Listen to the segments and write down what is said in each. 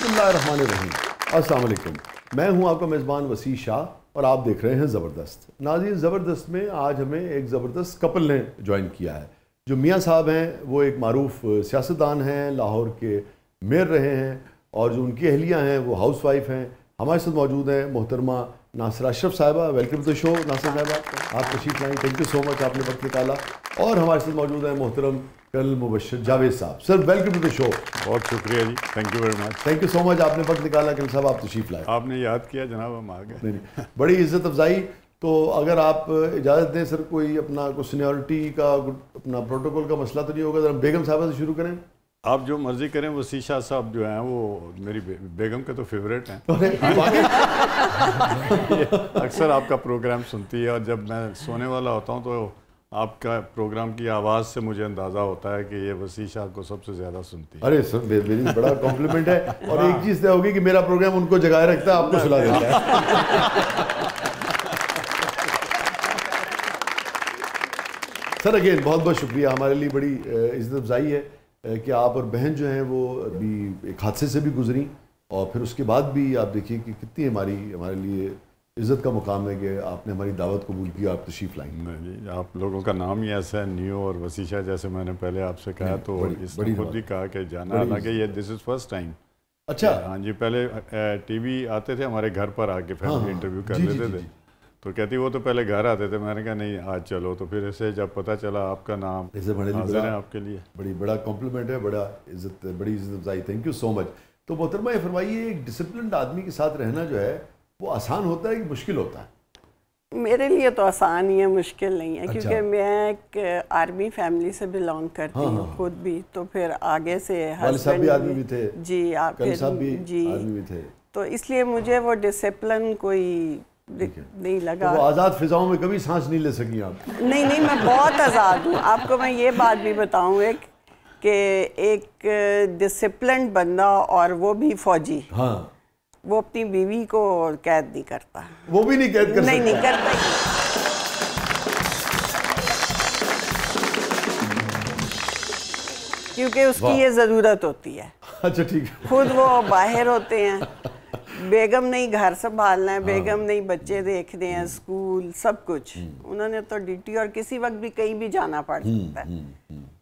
बिस्मिल्लाहिर्रहमानिर्रहीम। अस्सलाम वालेकुम। मैं हूं आपका मेज़बान वसी शाह और आप देख रहे हैं ज़बरदस्त। नाज़रीन, ज़बरदस्त में आज हमें एक ज़बरदस्त कपल ने ज्वाइन किया है। जो मियाँ साहब हैं वो एक मारूफ सियासतदान हैं, लाहौर के मेयर रहे हैं, और जो उनकी अहलियाँ हैं वो हाउस वाइफ हैं। हमारे साथ मौजूद हैं मोहतरमा नासिरा अशरफ साहिबा। Welcome to the show Nasira साहिबा, आप तशरीफ लाई, थैंक यू सो मच, आपने वक्त निकाला। और हमारे साथ मौजूद हैं मोहतरम कर्नल मुबश्शिर जावेद साहब। Sir welcome to the show. बहुत शुक्रिया जी, thank you very much. Thank you so much, आपने वक्त निकाला। कर्नल साहब आप तशरीफ लाए, आपने याद किया जनाब, हम आ गए। नहीं, बड़ी इज्जत अफजाई। तो अगर आप इजाज़त दें सर, कोई अपना कोई सीनियरिटी का अपना प्रोटोकॉल का मसला तो नहीं होगा? जरा बेगम साहबा से शुरू करें। आप जो मर्जी करें। वसी शाह साहब जो हैं वो मेरी बेगम के तो फेवरेट हैं। अक्सर आपका प्रोग्राम सुनती है, और जब मैं सोने वाला होता हूँ तो आपका प्रोग्राम की आवाज़ से मुझे अंदाज़ा होता है कि ये वसी शाह को सबसे ज़्यादा सुनती है। अरे सर, मेरी बड़ा कॉम्प्लीमेंट है। और एक चीज़ तय होगी कि मेरा प्रोग्राम उनको जगाए रखता है, आपको सुला देता है। सर अगेन बहुत बहुत शुक्रिया। हमारे लिए बड़ी इज्जत अफजाई है कि आप और बहन जो हैं वो अभी एक हादसे से भी गुजरी, और फिर उसके बाद भी आप देखिए कि कितनी हमारे लिए इज़्ज़त का मुकाम है कि आपने हमारी दावत कबूल की, आप तशरीफ़ लाई। जी, आप लोगों का नाम ही ऐसा है, न्यू और वसी शाह, जैसे मैंने पहले आपसे कहा, तो इसने खुद भी कहा कि जाना, हालांकि ये दिस इज़ फर्स्ट टाइम। अच्छा। हाँ जी, पहले टीवी आते थे हमारे घर पर आके फैमिली इंटरव्यू कर लेते थे, तो कहती वो तो पहले घर आते थे। मैंने कहा नहीं आज चलो, तो फिर ऐसे जब पता चला आपका नाम हाजिर है आपके लिए, बड़ा कॉम्प्लीमेंट है, बड़ी इज्जत अफजाई, थैंक यू सो मच। तो मोहतरमा ये फरमाइए, एक डिसिप्लिन्ड आदमी के साथ रहना जो है वो आसान होता है कि मुश्किल होता है? मेरे लिए तो आसान ही है, मुश्किल नहीं है। क्योंकि मैं एक आर्मी फैमिली से बिलोंग करती हूँ खुद भी, तो फिर आगे से हस्बैंड भी आर्मी भी थे जी, आप जी आर्मी भी थे, तो इसलिए मुझे वो डिसिप्लिन कोई नहीं लगा। तो वो आज़ाद फिजाओं में कभी सांस नहीं ले सकी आप? नहीं, मैं बहुत आज़ाद हूँ। आपको मैं ये बात भी बताऊँ एक डिसिप्लिन बंदा, और वो भी फौजी, हाँ, वो अपनी बीवी को कैद नहीं करता। वो भी नहीं कैद कर सकता? नहीं करता। क्योंकि उसकी ये ज़रूरत होती है। अच्छा ठीक है। खुद वो बाहर होते हैं, बेगम नहीं घर संभालना है, बेगम नहीं बच्चे देखने हैं, स्कूल सब कुछ उन्होंने तो ड्यूटी, और किसी वक्त भी कहीं भी जाना पड़ सकता है।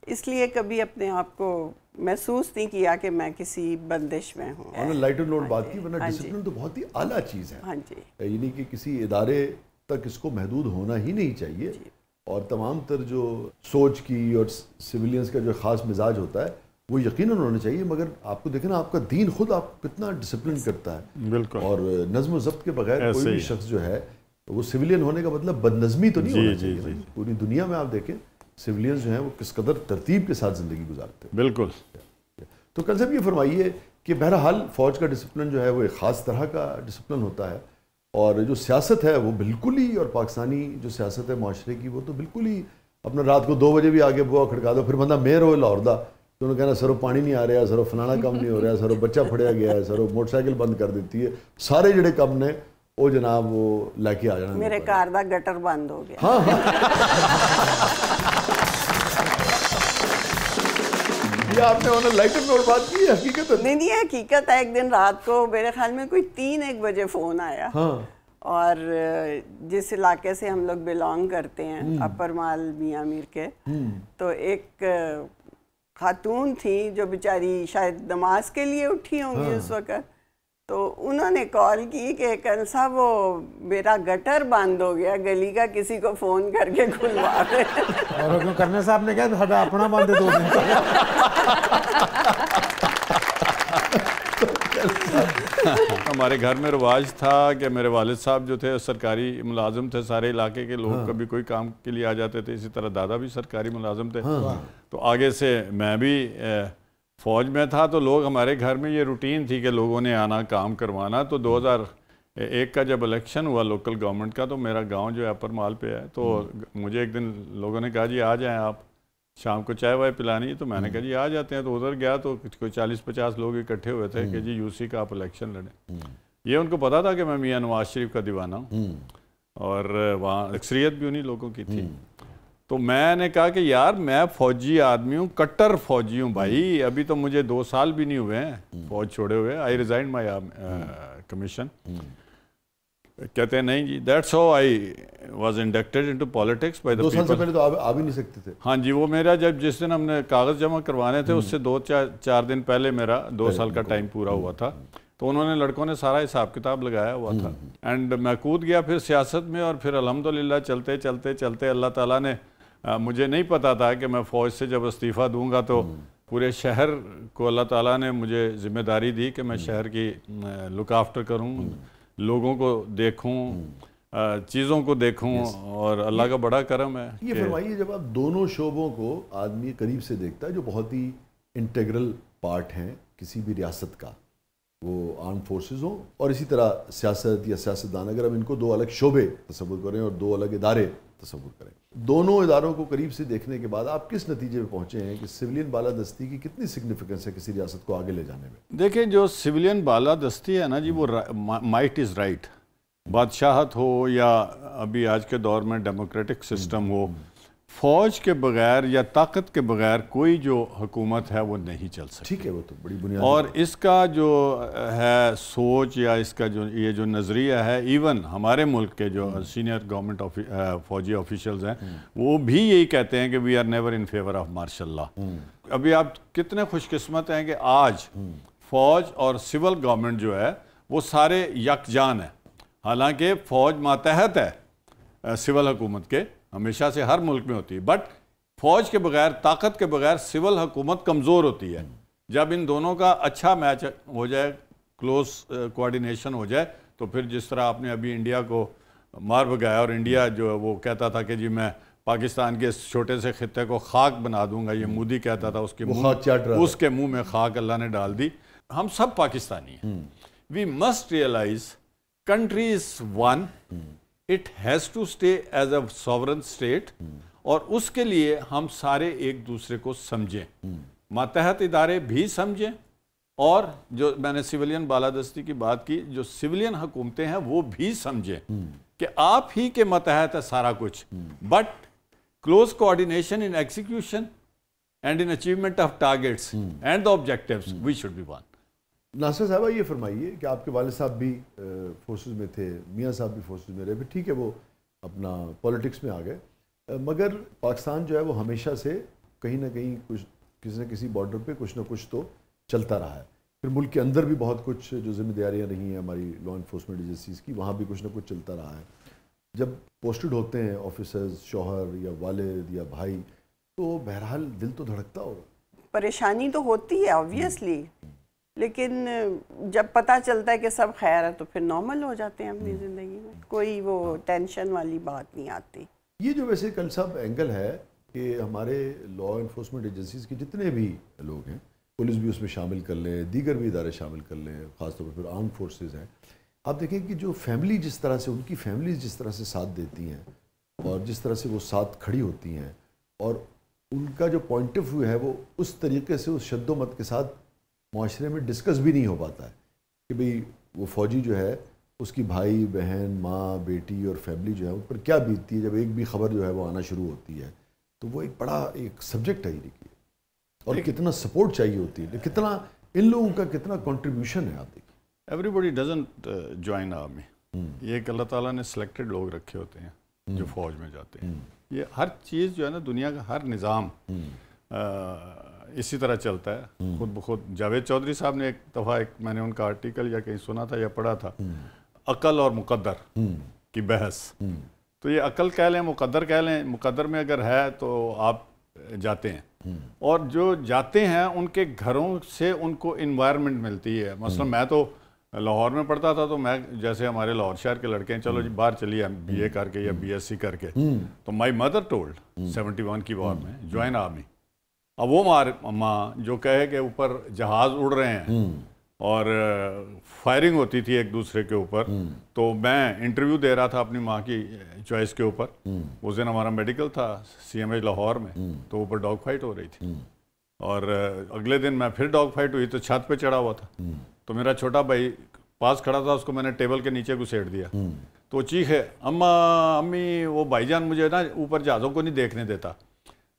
इसलिए कभी अपने आप को महसूस नहीं किया कि मैं किसी बंदिश में हूँ। हमने लाइटर नोट बात की, वरना डिसिप्लिन तो बहुत ही आला चीज़ है। हाँ जी, यानी कि किसी इदारे तक इसको महदूद होना ही नहीं चाहिए, और तमाम तर जो सोच की और सिविलियंस का जो ख़ास मिजाज होता है वो यकीनन होना चाहिए। मगर आपको देखें ना, आपका दीन खुद आपको कितना डिसिप्लिन करता है। बिल्कुल। और नज़्म ज़ब्त के बगैर कोई भी शख्स जो है वो सिविलियन होने का मतलब बदनज़मी तो नहीं होना चाहिए। पूरी दुनिया में आप देखें सिविलियंस जो हैं वो किस कदर तरतीब के साथ ज़िंदगी गुजारते हैं। बिल्कुल। तो कल साहब ये फरमाइए कि बहरहाल फ़ौज का डिसिप्लिन जो है वो एक ख़ास तरह का डिसिप्लिन होता है, और जो सियासत है वो बिल्कुल ही, और पाकिस्तानी जो सियासत है माशरे की, वो तो बिल्कुल ही अपना रात को 2 बजे भी आगे बुआ खड़का दो, फिर बंदा मेयर हो लाहौर दा, तो उन्होंने कहना सरो पानी नहीं आ रहा, सरो फलाना काम नहीं हो रहा, सरो बच्चा फड़िया गया है, सरो मोटरसाइकिल बंद कर देती है, सारे जड़े काम ने वो जनाब वो लैके आ जाना। मेरे कार दा गटर बंद हो गया। हाँ ये आपने उन्हें लाइटर नोट बात की है, हकीकत है? नहीं हकीकत है। एक दिन रात को मेरे ख्याल में कोई 3-1 बजे फ़ोन आया। हाँ। और जिस इलाके से हम लोग बिलोंग करते हैं, अपर माल मियाँ मीर के, तो एक खातून थी जो बेचारी शायद नमाज के लिए उठी होंगी उस वक़्त, तो उन्होंने कॉल की कि कर्नल साहब वो मेरा गटर बंद हो गया गली का, किसी को फ़ोन करके खुलवा दे। और कर्नल साहब ने कहा साडा अपना बंद है 2 दिन। हमारे घर में रिवाज था कि मेरे वालिद साहब जो थे सरकारी मुलाजिम थे, सारे इलाके के लोग कभी कोई काम के लिए आ जाते थे, इसी तरह दादा भी सरकारी मुलाजिम थे। तो आगे से मैं भी फ़ौज में था, तो लोग हमारे घर में ये रूटीन थी कि लोगों ने आना काम करवाना। तो 2001 का जब इलेक्शन हुआ लोकल गवर्नमेंट का, तो मेरा गांव जो है अपर माल पे है, तो मुझे एक दिन लोगों ने कहा जी आ जाएं आप, शाम को चाय वाय पिलानी। तो मैंने कहा जी आ जाते हैं। तो उधर गया तो कोई 40-50 लोग इकट्ठे हुए थे कि जी यूसी का आप इलेक्शन लड़ें। ये उनको पता था कि मैं मियाँ नवाज शरीफ का दीवाना हूँ, और वहाँ अक्सरियत भी उन्हीं लोगों की थी। तो मैंने कहा कि यार मैं फौजी आदमी हूँ, कट्टर फौजी हूँ भाई, अभी तो मुझे 2 साल भी नहीं हुए हैं फौज छोड़े हुए। I resign my commission. कहते हैं नहीं जी, that's how I was inducted into politics by the people. 2 साल से पहले तो आ भी नहीं सकते थे। हाँ जी, वो मेरा जब जिस दिन हमने कागज़ जमा करवाने थे उससे 2-4 दिन पहले मेरा 2 साल का टाइम पूरा हुआ था। तो उन्होंने लड़कों ने सारा हिसाब किताब लगाया हुआ था एंड मैं कूद गया फिर सियासत में। और फिर अल्हम्दुलिल्लाह चलते चलते चलते अल्लाह ताला ने मुझे नहीं पता था कि मैं फ़ौज से जब इस्तीफ़ा दूंगा तो पूरे शहर को अल्लाह ताला ने मुझे ज़िम्मेदारी दी कि मैं शहर की लुक आफ्टर करूँ, लोगों को देखूँ, चीज़ों को देखूँ। और अल्लाह का बड़ा करम है। ये फरमाइए, जब आप दोनों शोबों को आदमी करीब से देखता है जो बहुत ही इंटेग्रल पार्ट हैं किसी भी रियासत का, वो आर्म फोर्सेस हो और इसी तरह सियासत या सियासतदान, अगर हम इनको 2 अलग शोबे तस्वुर करें और 2 अलग इदारे तस्वुर करें, दोनों इदारों को करीब से देखने के बाद आप किस नतीजे में पहुंचे हैं कि सिविलियन बालादस्ती की कितनी सिग्निफिकेंस है किसी रियासत को आगे ले जाने में? देखिए, जो सिविलियन बालादस्ती है ना जी, वो माइट इज़ राइट। बादशाहत हो या अभी आज के दौर में डेमोक्रेटिक सिस्टम हो, फौज के बगैर या ताकत के बगैर कोई जो हुकूमत है वो नहीं चल सकती। ठीक है, वो तो बड़ी बुनियादी। और इसका जो है सोच या इसका जो ये जो नज़रिया है, इवन हमारे मुल्क के जो सीनियर गवर्नमेंट फौजी ऑफिशियल्स हैं वो भी यही कहते हैं कि we are never in favour of martial law. अभी आप कितने खुशकिस्मत हैं कि आज फौज और सिविल गवर्नमेंट जो है वो सारे यकजान है। हालांकि फौज मातहत है सिविल हुकूमत के, हमेशा से हर मुल्क में होती है, बट फौज के बगैर, ताकत के बगैर सिविल हुकूमत कमज़ोर होती है। जब इन दोनों का अच्छा मैच हो जाए, क्लोज कोऑर्डिनेशन हो जाए, तो फिर जिस तरह आपने अभी इंडिया को मार भगाया और इंडिया जो है वो कहता था कि जी मैं पाकिस्तान के इस छोटे से खित्ते को खाक बना दूंगा, ये मोदी कहता था, उसके मुंह में खाक अल्लाह ने डाल दी। हम सब पाकिस्तानी हैं। We must realise country is one, it has to stay as a sovereign state, और उसके लिए हम सारे एक दूसरे को समझें, मातहत इदारे भी समझें, और जो मैंने सिविलियन बालादस्ती की बात की, जो सिविलियन हुकूमतें हैं वो भी समझें कि आप ही के मतहत है सारा कुछ, but close coordination in execution and in achievement of targets and the objectives we should be one. Nasir साहब, ये फरमाइए कि आपके वालिद साहब भी फोर्सेस में थे, मियाँ साहब भी फोर्सेस में रहे, फिर ठीक है वो अपना पॉलिटिक्स में आ गए, मगर पाकिस्तान जो है वो हमेशा से कहीं ना कहीं कुछ किसी न किसी बॉर्डर पे कुछ ना कुछ तो चलता रहा है। फिर मुल्क के अंदर भी बहुत कुछ जो जिम्मेदारियाँ रही हैं हमारी लॉ इन्फोर्समेंट एजेंसीज़ की, वहाँ भी कुछ ना कुछ चलता रहा है। जब पोस्टेड होते हैं ऑफिसर्स, शौहर या वालिद या भाई, तो बहरहाल दिल तो धड़कता होगा, परेशानी तो होती है ऑब्वियसली, लेकिन जब पता चलता है कि सब खैर है तो फिर नॉर्मल हो जाते हैं अपनी ज़िंदगी में, कोई वो टेंशन वाली बात नहीं आती। ये जो वैसे कल साहब एंगल है कि हमारे लॉ इन्फोर्समेंट एजेंसीज़ के जितने भी लोग हैं, पुलिस भी उसमें शामिल कर लें, दीगर भी इदारे शामिल कर लें, ख़ासतौर पर फिर आर्म फोर्सेज हैं, आप देखें कि जो फैमिली जिस तरह से, उनकी फैमिलीज जिस तरह से साथ देती हैं और जिस तरह से वो साथ खड़ी होती हैं, और उनका जो पॉइंट ऑफ व्यू है वो उस तरीके से उस शद्दोमत के साथ माशरे में डिस्कस भी नहीं हो पाता है कि भाई वो फ़ौजी जो है उसकी भाई बहन, माँ, बेटी और फैमिली जो है उन पर क्या बीतती है जब एक भी खबर जो है वो आना शुरू होती है। तो वो एक बड़ा एक सब्जेक्ट है ये, और कितना सपोर्ट चाहिए होती है, कितना इन लोगों का कितना कंट्रीब्यूशन है। आप देखिए, एवरीबडी डजंट ज्वाइन आर्मी, ये एक अल्लाह ताला ने सिलेक्टेड लोग रखे होते हैं जो फौज में जाते हैं। ये हर चीज़ जो है ना, दुनिया का हर निज़ाम इसी तरह चलता है खुद ब खुद। जावेद चौधरी साहब ने एक दफ़ा मैंने उनका आर्टिकल या कहीं सुना था या पढ़ा था, अकल और मुकद्दर की बहस। तो ये अकल कह लें, मुकद्दर कह लें, मुकद्दर में अगर है तो आप जाते हैं, और जो जाते हैं उनके घरों से उनको इन्वायरमेंट मिलती है। मसलन मैं तो लाहौर में पढ़ता था, तो मैं जैसे हमारे लाहौर शहर के लड़के हैं, चलो जी बाहर चलिए BA करके या BSc करके, तो माई मदर टोल्ड 71 की वॉर में ज्वाइन आर्मी। अब वो माँ जो कहे कि ऊपर जहाज़ उड़ रहे हैं और फायरिंग होती थी एक दूसरे के ऊपर, तो मैं इंटरव्यू दे रहा था अपनी माँ की चॉइस के ऊपर। उस दिन हमारा मेडिकल था CMH लाहौर में, तो ऊपर डॉग फाइट हो रही थी, और अगले दिन मैं फिर डॉग फाइट हुई तो छत पे चढ़ा हुआ था, तो मेरा छोटा भाई पास खड़ा था, उसको मैंने टेबल के नीचे घुसेड़ दिया। तो चीखे अम्मा अम्मी, वो भाईजान मुझे ना ऊपर जहाज़ों को नहीं देखने देता।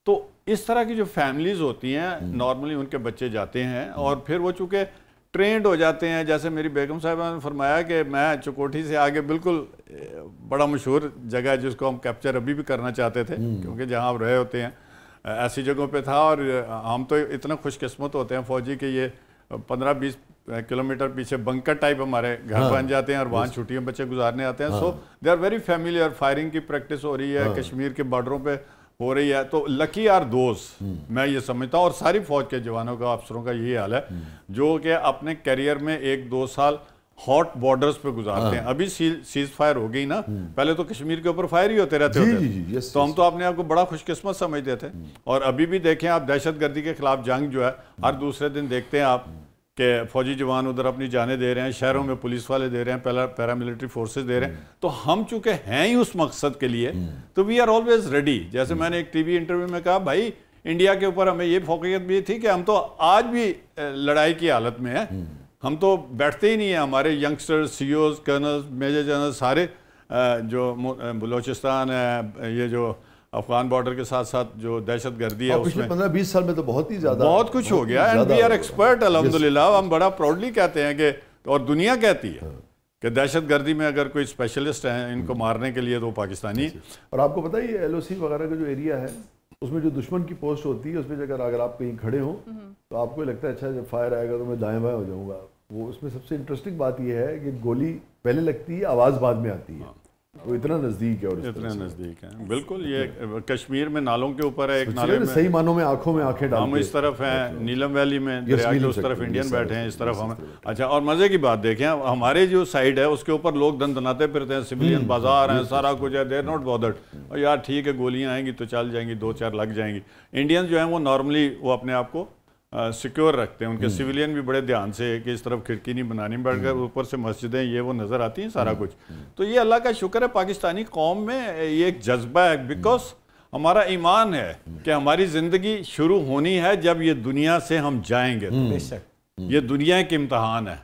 तो इस तरह की जो फैमिलीज़ होती हैं नॉर्मली उनके बच्चे जाते हैं और फिर वो चूँकि ट्रेंड हो जाते हैं। जैसे मेरी बेगम साहिबा ने फरमाया कि मैं चुकोठी से आगे बिल्कुल बड़ा मशहूर जगह है जिसको हम कैप्चर अभी भी करना चाहते थे, क्योंकि जहाँ आप रहे होते हैं ऐसी जगहों पे था। और हम तो इतना खुशकिस्मत होते हैं फ़ौजी के, ये 15-20 किलोमीटर पीछे बंकर टाइप हमारे घर बन जाते हैं और वहाँ छुट्टियाँ बच्चे गुजारने आते हैं। So they are very familiar. Firing की प्रैक्टिस हो रही है, कश्मीर के बॉर्डरों पे हो रही है। तो लकी आर दोस्त, मैं ये समझता हूँ। और सारी फौज के जवानों का, अफसरों का यही हाल है जो कि अपने करियर में 1-2 साल हॉट बॉर्डर्स पे गुजारते हैं। अभी सीज फायर हो गई ना, पहले तो कश्मीर के ऊपर फायर ही होते रहते थे। तो हम तो अपने आप को बड़ा खुशकिस्मत समझते थे। और अभी भी देखें आप, दहशतगर्दी के खिलाफ जंग जो है हर दूसरे दिन देखते हैं आप कि फौजी जवान उधर अपनी जानें दे रहे हैं, शहरों में पुलिस वाले दे रहे हैं, पैरामिलिट्री फोर्सेस दे रहे हैं। तो हम चूंकि हैं ही उस मकसद के लिए, तो वी आर ऑलवेज रेडी। जैसे मैंने एक टीवी इंटरव्यू में कहा, भाई इंडिया के ऊपर हमें ये फोकस भी थी कि हम तो आज भी लड़ाई की हालत में है, हम तो बैठते ही नहीं है। हमारे youngsters, COs, colonels, major general सारे जो बलोचिस्तान है, ये जो अफगान बॉर्डर के साथ साथ जो दहशतगर्दी है पिछले 15-20 साल में तो बहुत ही ज्यादा बहुत कुछ हो गया। एंड वी आर एक्सपर्ट अल्हम्दुलिल्लाह। हम बड़ा प्राउडली कहते हैं कि, और दुनिया कहती है कि दहशतगर्दी में अगर कोई स्पेशलिस्ट हैं इनको मारने के लिए तो पाकिस्तानी। और आपको पता ही है LOC वगैरह का जो एरिया है उसमें जो दुश्मन की पोस्ट होती है उसमें अगर आप कहीं खड़े हो तो आपको लगता है अच्छा जब फायर आएगा तो मैं दाएं बाएं हो जाऊंगा। वो उसमें सबसे इंटरेस्टिंग बात यह है कि गोली पहले लगती है, आवाज़ बाद में आती है। वो इतना नजदीक है। और इतना नजदीक है बिल्कुल। ये कश्मीर में नालों के ऊपर है, एक नाले में सही मानों में आंखों में आंखें डाल, हम इस तरफ हैं नीलम वैली में, दरिया के उस तरफ इंडियन बैठे हैं, इस तरफ हम। अच्छा, और मजे की बात देखें, हमारे जो साइड है उसके ऊपर लोग दनाते फिरते हैं, सिविलियन बाजार हैं, सारा कुछ है, दे आर नॉट बॉदर्ड। और यार ठीक है, गोलियां आएंगी तो चल जाएंगी, 2-4 लग जाएंगी। इंडियन जो है वो नॉर्मली वो अपने आप को सिक्योर रखते हैं। उनके सिविलियन भी बड़े ध्यान से कि इस तरफ खिड़की नहीं बनानी, बैठकर ऊपर से मस्जिदें ये वो नज़र आती हैं, सारा कुछ। तो ये अल्लाह का शुक्र है, पाकिस्तानी कौम में ये एक जज्बा है। बिकॉज हमारा ईमान है कि हमारी ज़िंदगी शुरू होनी है जब ये दुनिया से हम जाएंगे। बेशक ये दुनिया के इम्तहान है।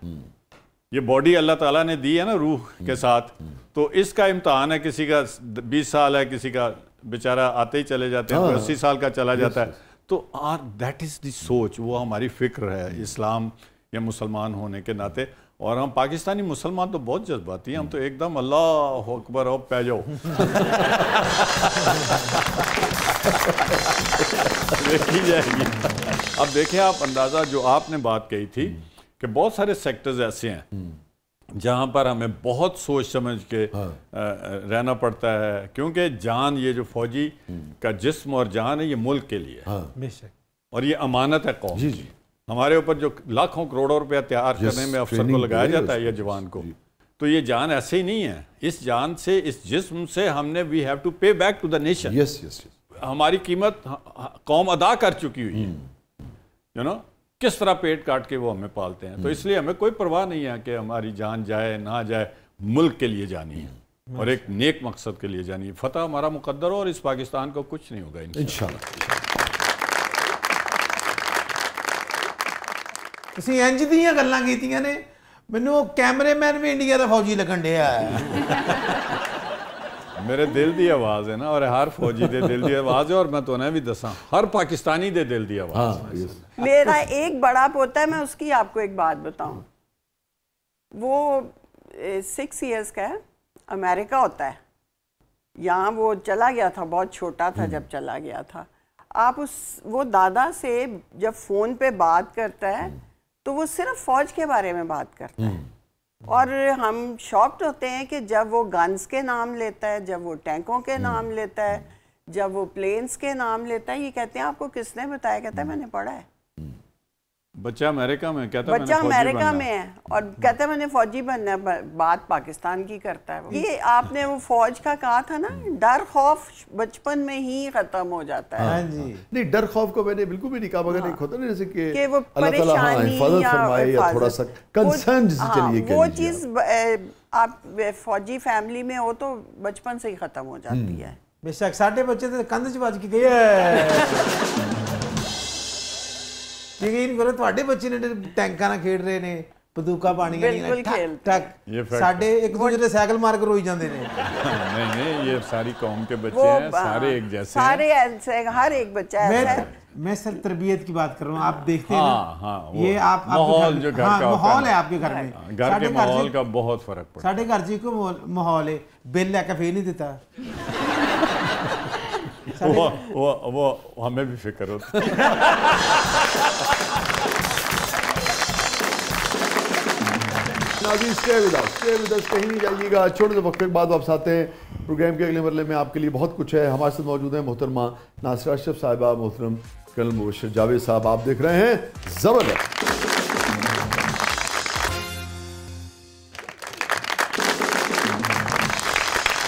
ये बॉडी अल्लाह ताला ने दी है ना रूह के साथ, तो इसका इम्तहान है। किसी का 20 साल है, किसी का बेचारा आते ही चले जाते हैं, 80 साल का चला जाता है। तो दैट इज़ दी सोच, वो हमारी फ़िक्र है इस्लाम या मुसलमान होने के नाते। और हम पाकिस्तानी मुसलमान तो बहुत जज्बाती हैं, हम तो एकदम अल्लाह अकबर हो पै जाओ देखी जाएगी। अब देखें आप, अंदाज़ा जो आपने बात कही थी कि बहुत सारे सेक्टर्स ऐसे हैं जहाँ पर हमें बहुत सोच समझ के रहना पड़ता है, क्योंकि जान, ये जो फौजी का जिस्म और जान है, ये मुल्क के लिए बेशक, और ये अमानत है कौम। जी जी। हमारे ऊपर जो लाखों करोड़ों रुपया तैयार करने में अफसर को लगाया जाता है, ये जवान को, तो ये जान ऐसे ही नहीं है। इस जान से, इस जिस्म से हमने we have to pay back to the nation. Yes yes. हमारी कीमत कौम अदा कर चुकी हुई है। यू नो, किस तरह पेट काट के वो हमें पालते हैं। तो इसलिए हमें कोई परवाह नहीं है कि हमारी जान जाए ना जाए, मुल्क के लिए जानी है और एक नेक मकसद के लिए जानी है। फतह हमारा मुकद्दर हो और इस पाकिस्तान को कुछ नहीं होगा इंशाअल्लाह। ਤੁਸੀਂ ਇੰਜ ਦੀਆਂ ਗੱਲਾਂ ਕੀਤੀਆਂ ਨੇ, ਮੈਨੂੰ ਉਹ ਕੈਮਰਾਮੈਨ ਵੀ ਇੰਡੀਆ ਦਾ ਫੌਜੀ ਲੱਗਣ ਡਿਆ मेरे दिल दी आवाज़ है ना, और हर फौजी दे दिल दी आवाज़ है। और मैं तो ना भी दसा, हर पाकिस्तानी दे दिल दी आवाज़। मेरा एक बड़ा पोता है, मैं उसकी आपको एक बात बताऊं। वो 6 इयर्स का है, अमेरिका होता है, यहाँ वो चला गया था, बहुत छोटा था जब चला गया था। आप वो दादा से जब फ़ोन पे बात करता है तो वो सिर्फ फ़ौज के बारे में बात करता है। और हम शॉक्ड होते हैं कि जब वो गन्स के नाम लेता है, जब वो टैंकों के नाम लेता है, जब वो प्लेन्स के नाम लेता है, ये कहते हैं आपको किसने बताया? कहता है मैंने पढ़ा है। बच्चा अमेरिका में, कहता है बच्चा अमेरिका में है और कहता है मैंने फौजी बनना है। बात पाकिस्तान की करता है। ये आपने वो फौज का कहा था ना, डर खौफ बचपन में ही खत्म हो जाता है। हाँ जी। नहीं, डर खौफ को मैंने बिल्कुल भी नहीं कहा, मगर एक होता ना जैसे कि वो परेशानी या थोड़ा सा कंसर्न चलिए, वो चीज आप फौजी फैमिली में हो तो बचपन से ही खत्म हो जाती है। बेशक साढ़े बच्चे तो कंध च बज के गए। यकीन करो, ਤੁਹਾਡੇ ਬੱਚੇ ਨੇ ਟੈਂਕਾਂ ਨਾਲ ਖੇਡ ਰਹੇ ਨੇ, बंदूका पानी बिल्कुल खेलते ये fact साडे एक दूसरे दे साइकिल मार के रोई जाते ने। नहीं ये सारी कौम के बच्चे वो हैं, सारे एक जैसे हैं। सारे ऐसे, हर एक बच्चा ऐसा है। मैं सर तरबियत की बात कर रहा हूँ, आप देखते हैं हाँ, ना, हाँ, ये आप माहौल जो घर का होता है माहौल ना। है आपके घर में, घर के माहौल का बहुत फर्क पड़ता है। साढ़े घर जी को माहौल है, बिल लेके फे नहीं देता। वो हमें भी फिक्र होता है। नाज़रीन स्टे विद अस, कहीं नहीं जाइएगा। छोटे से वक्त के बाद वापस आते हैं। प्रोग्राम के अगले मरले में आपके लिए बहुत कुछ है। हमारे साथ मौजूद हैं मोहतरमा नासिरा अशरफ साहिबा, मोहतरम कर्नल मुबशर जावेद साहब। आप देख रहे हैं ज़बरदस्त।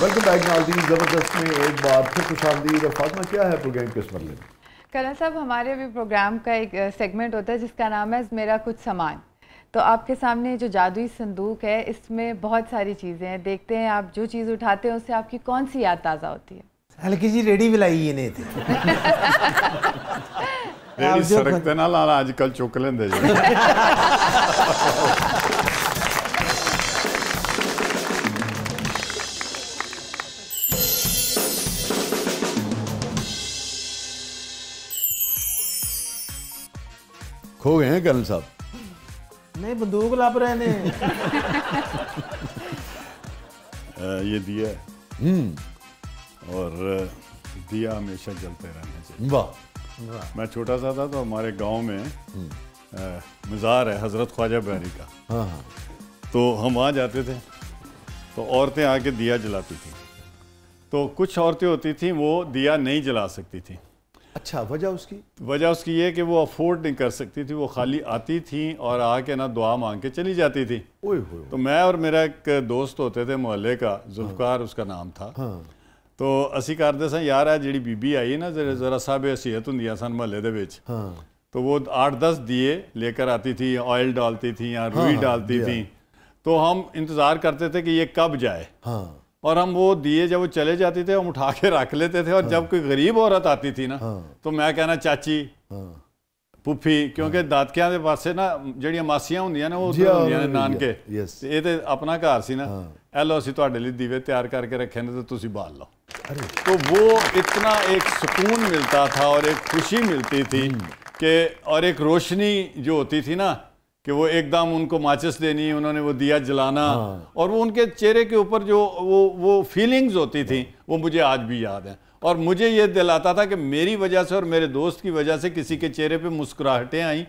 वेलकम बैक नाज़रीन, ज़बरदस्त में एक बार फिर खुशामदीद। और फातिमा, क्या है प्रोग्राम के इस मरले में? कर्नल साहब, हमारे भी प्रोग्राम का एक सेगमेंट होता है जिसका नाम है मेरा कुछ सामान। तो आपके सामने जो जादुई संदूक है, इसमें बहुत सारी चीज़ें हैं। देखते हैं आप जो चीज़ उठाते हैं उससे आपकी कौन सी याद ताज़ा होती है। हल्की जी रेडी बिलाई ये नहीं थे। रेडी सरकते ना लाना आजकल चुक लेंदे जी। खो गए हैं कर्नल साहब? नहीं, बंदूक लब रहे ने। ये दिया है और दिया हमेशा जलते रहना चाहिए। वाह। मैं छोटा सा था तो हमारे गांव में मज़ार है हज़रत ख्वाजा बहरी का। हाँ हाँ। तो हम वहाँ जाते थे तो औरतें आके दिया जलाती थी। तो कुछ औरतें होती थी वो दिया नहीं जला सकती थी। अच्छा, वजह उसकी? वजह उसकी ये कि वो अफोर्ड नहीं कर सकती थी। वो खाली आती थी और आके ना दुआ मांग के चली जाती थी। ओए होए। तो मैं और मेरा एक दोस्त होते थे मोहल्ले का, जुल्फकार उसका नाम था। हाँ। तो असी करते सन यार है जी बीबी आई ना जरा साहब हसीयत होंदियां सन मोहल्ले दे विच। हाँ। तो वो 8-10 दिए लेकर आती थी, ऑयल डालती थी या रुई डालती थी। तो हम इंतज़ार करते थे कि ये कब जाए। हाँ। और हम वो दिए जब वो चले जाते थे हम उठा के रख लेते थे। और जब कोई गरीब औरत आती थी ना तो मैं कहना चाची, पुफी, क्योंकि दादकियां दे पासे ना जड़ियां मासियां होंदियां ना वो उधर होंदियां ने नानके। ये तो अपना घर सी ना, एलो असी तुहाडे लई दीवे तैयार करके रखे ने तो तुसी बाल लो। तो वो इतना एक सुकून मिलता था और एक खुशी मिलती थी कि, और एक रोशनी जो होती थी ना कि वो एकदम उनको माचिस देनी, उन्होंने वो दिया जलाना और वो उनके चेहरे के ऊपर जो वो फीलिंग्स होती थी वो मुझे आज भी याद है। और मुझे ये दिलाता था कि मेरी वजह से और मेरे दोस्त की वजह से किसी के चेहरे पे मुस्कुराहटें आई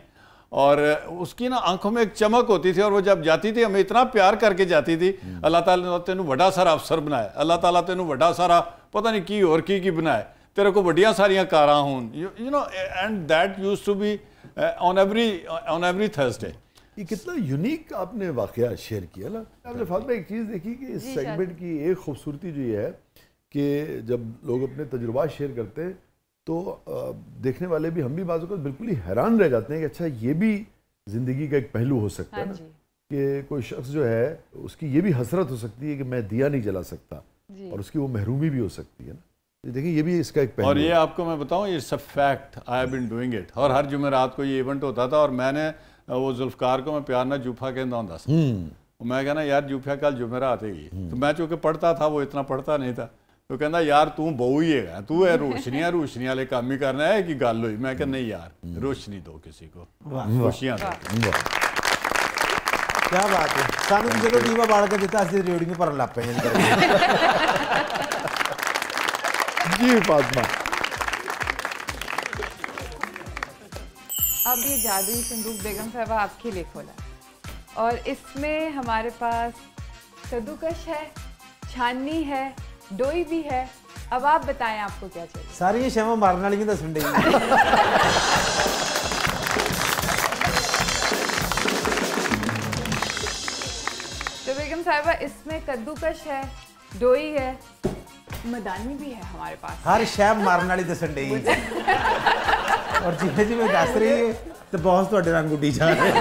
और उसकी ना आंखों में एक चमक होती थी। और वो जब जाती थी हमें इतना प्यार करके जाती थी। अल्लाह ताला ने तेनू बड़ा सारा अफसर बनाया, अल्लाह ताला तेनू बड़ा सारा पता नहीं की और की बनाए, तेरे को बड़िया सारियां कारां होन, you know. And that used to be on every Thursday. ये कितना यूनिक आपने वाकया शेयर किया ना। आपने फातिमा एक चीज़ देखी कि इस सेगमेंट की एक खूबसूरती जो ये है कि जब लोग अपने तजुर्बा शेयर करते हैं तो देखने वाले भी, हम भी बाज़ औक़ात बिल्कुल ही हैरान रह जाते हैं कि अच्छा ये भी ज़िंदगी का एक पहलू हो सकता है ना, कि कोई शख्स जो है उसकी ये भी हसरत हो सकती है कि मैं दिया नहीं जला सकता और उसकी वो महरूमी भी हो सकती है ना। देखिए ये भी इसका एक पहलू और ये आपको मैं बताऊं, ये सब fact, I have been doing it. और हर जुमेरात को ये इवेंट होता था और मैंने वो जुल्फकार को मैं प्यार ना जूफा कहता हूँ। मैं कहना यार जूफा कल जुमेरात है। तो मैं चूँकि पढ़ता था, वो इतना पढ़ता नहीं था। तो कहना यार तू बहु ही है, तू है रोशनी वाले काम ही करना है कि गल हुई। मैं कह नहीं यार, रोशनी दो किसी को, खुशियाँ दो। क्या बात है। सानू जो दीवा बाल के दिता असली रेडियो भरन लग पे जी फातिमा। अब ये जादुई संदूक बेगम साहबा आपके लिए खोला और इसमें हमारे पास कद्दूकश है, छाननी है, डोई भी है। अब आप बताएं आपको क्या चाहिए। सारी शमा मारने वाली दस डे। तो बेगम साहिबा इसमें कद्दूकश है, डोई है, मदानी भी है हमारे पास। हर शैम मारने वाली दस डे। और जिਵੇਂ जिਵੇਂ दस रही है तो बहुत ਤੁਹਾਡੇ ਰੰਗ ਉੱਡੀ ਜਾ ਰਹੇ।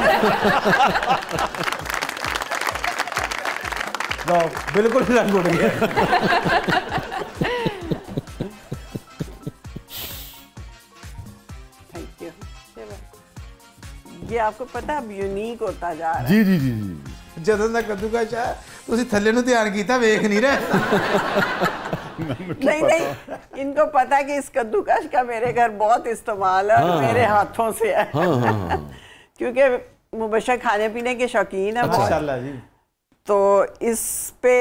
वाह, बिल्कुल रंग उड़ गया। Thank you. ये आपको पता है अब यूनिक होता जा रहा है। जी जी जी जी। ਜਦੋਂ ਦਾ ਕੱਦੂਕਸ਼ ਆ ਤੁਸੀਂ ਥੱਲੇ ਨੂੰ ਧਿਆਨ ਕੀਤਾ ਵੇਖ नहीं रहे। नहीं नहीं, इनको पता है कि इस कद्दूकश का मेरे घर बहुत इस्तेमाल है और मेरे हाथों से है। क्योंकि मुबशर खाने पीने के शौकीन है माशाल्लाह जी। तो इस पे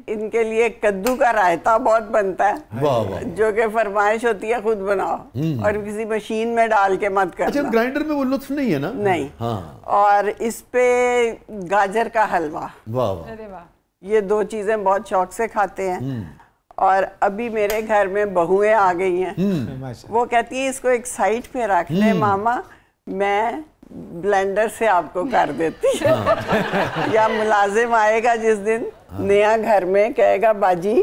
इनके लिए कद्दू का रायता बहुत बनता है, वाह वाह, जो कि फरमाइश होती है खुद बनाओ और किसी मशीन में डाल के मत करना। अच्छा ग्राइंडर में वो लुत्फ नहीं है ना? नहीं। हाँ। और इस पे गाजर का हलवा, वाह वाह, अरे वाह, ये दो चीजें बहुत शौक से खाते हैं। और अभी मेरे घर में बहुएं आ गई हैं, वो कहती हैं इसको एक साइड पे रख ले मामा, मैं ब्लेंडर से आपको कर देती है। या मुलाजिम आएगा जिस दिन नया घर में, कहेगा बाजी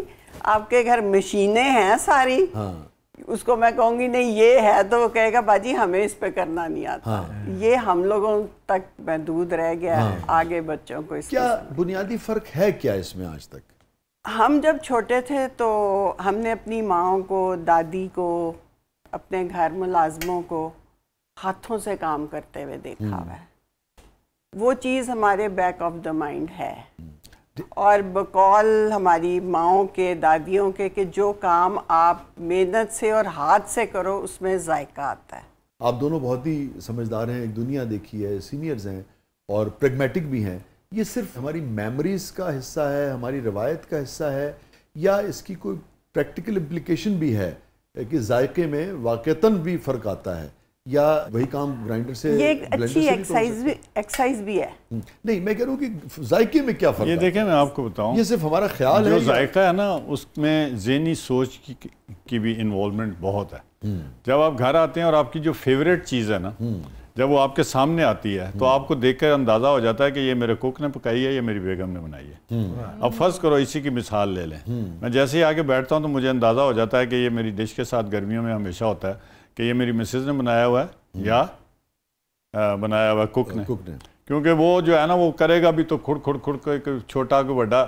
आपके घर मशीनें हैं सारी, उसको मैं कहूँगी नहीं ये है, तो वो कहेगा बाजी हमें इस पे करना नहीं आता। ये हम लोगों तक महदूद रह गया है, आगे बच्चों को इस क्या बुनियादी फर्क है क्या इसमें आज तक? हम जब छोटे थे तो हमने अपनी माँओं को, दादी को, अपने घर मुलाजमों को हाथों से काम करते हुए देखा हुआ है। वो चीज़ हमारे बैक ऑफ द माइंड है। और बकौल हमारी माँओं के, दादियों के, कि जो काम आप मेहनत से और हाथ से करो उसमें जायका आता है। आप दोनों बहुत ही समझदार हैं, एक दुनिया देखी है, सीनियर्स हैं और प्रेगमेटिक भी हैं। ये सिर्फ हमारी मेमोरीज का हिस्सा है, हमारी रवायत का हिस्सा है, या इसकी कोई प्रैक्टिकल इम्प्लीकेशन भी है कि जायके में वाक़तन भी फ़र्क आता है, या वही काम ग्राइंडर से? ये एक अच्छी एक्सरसाइज भी है। नहीं, मैं कह रहा हूँ कि जायके में क्या फ़र्क? ये देखें, मैं आपको बताऊँ, ये सिर्फ हमारा ख्याल है। जो जायका है ना, उसमें ज़हनी सोच की भी इन्वॉल्वमेंट बहुत है। जब आप घर आते हैं और आपकी जो फेवरेट चीज़ है ना, जब वो आपके सामने आती है तो आपको देखकर अंदाज़ा हो जाता है कि ये मेरे कुक ने पकाई है, ये मेरी बेगम ने बनाई है। अब फर्ज करो इसी की मिसाल ले लें, मैं जैसे ही आके बैठता हूँ तो मुझे अंदाज़ा हो जाता है कि ये मेरी डिश के साथ गर्मियों में हमेशा होता है कि ये मेरी मिसेज ने बनाया हुआ है या बनाया हुआ कुक ने। क्योंकि वो जो है ना, वो करेगा भी तो खुड़ खुड़ खुड़ को, छोटा को बड़ा।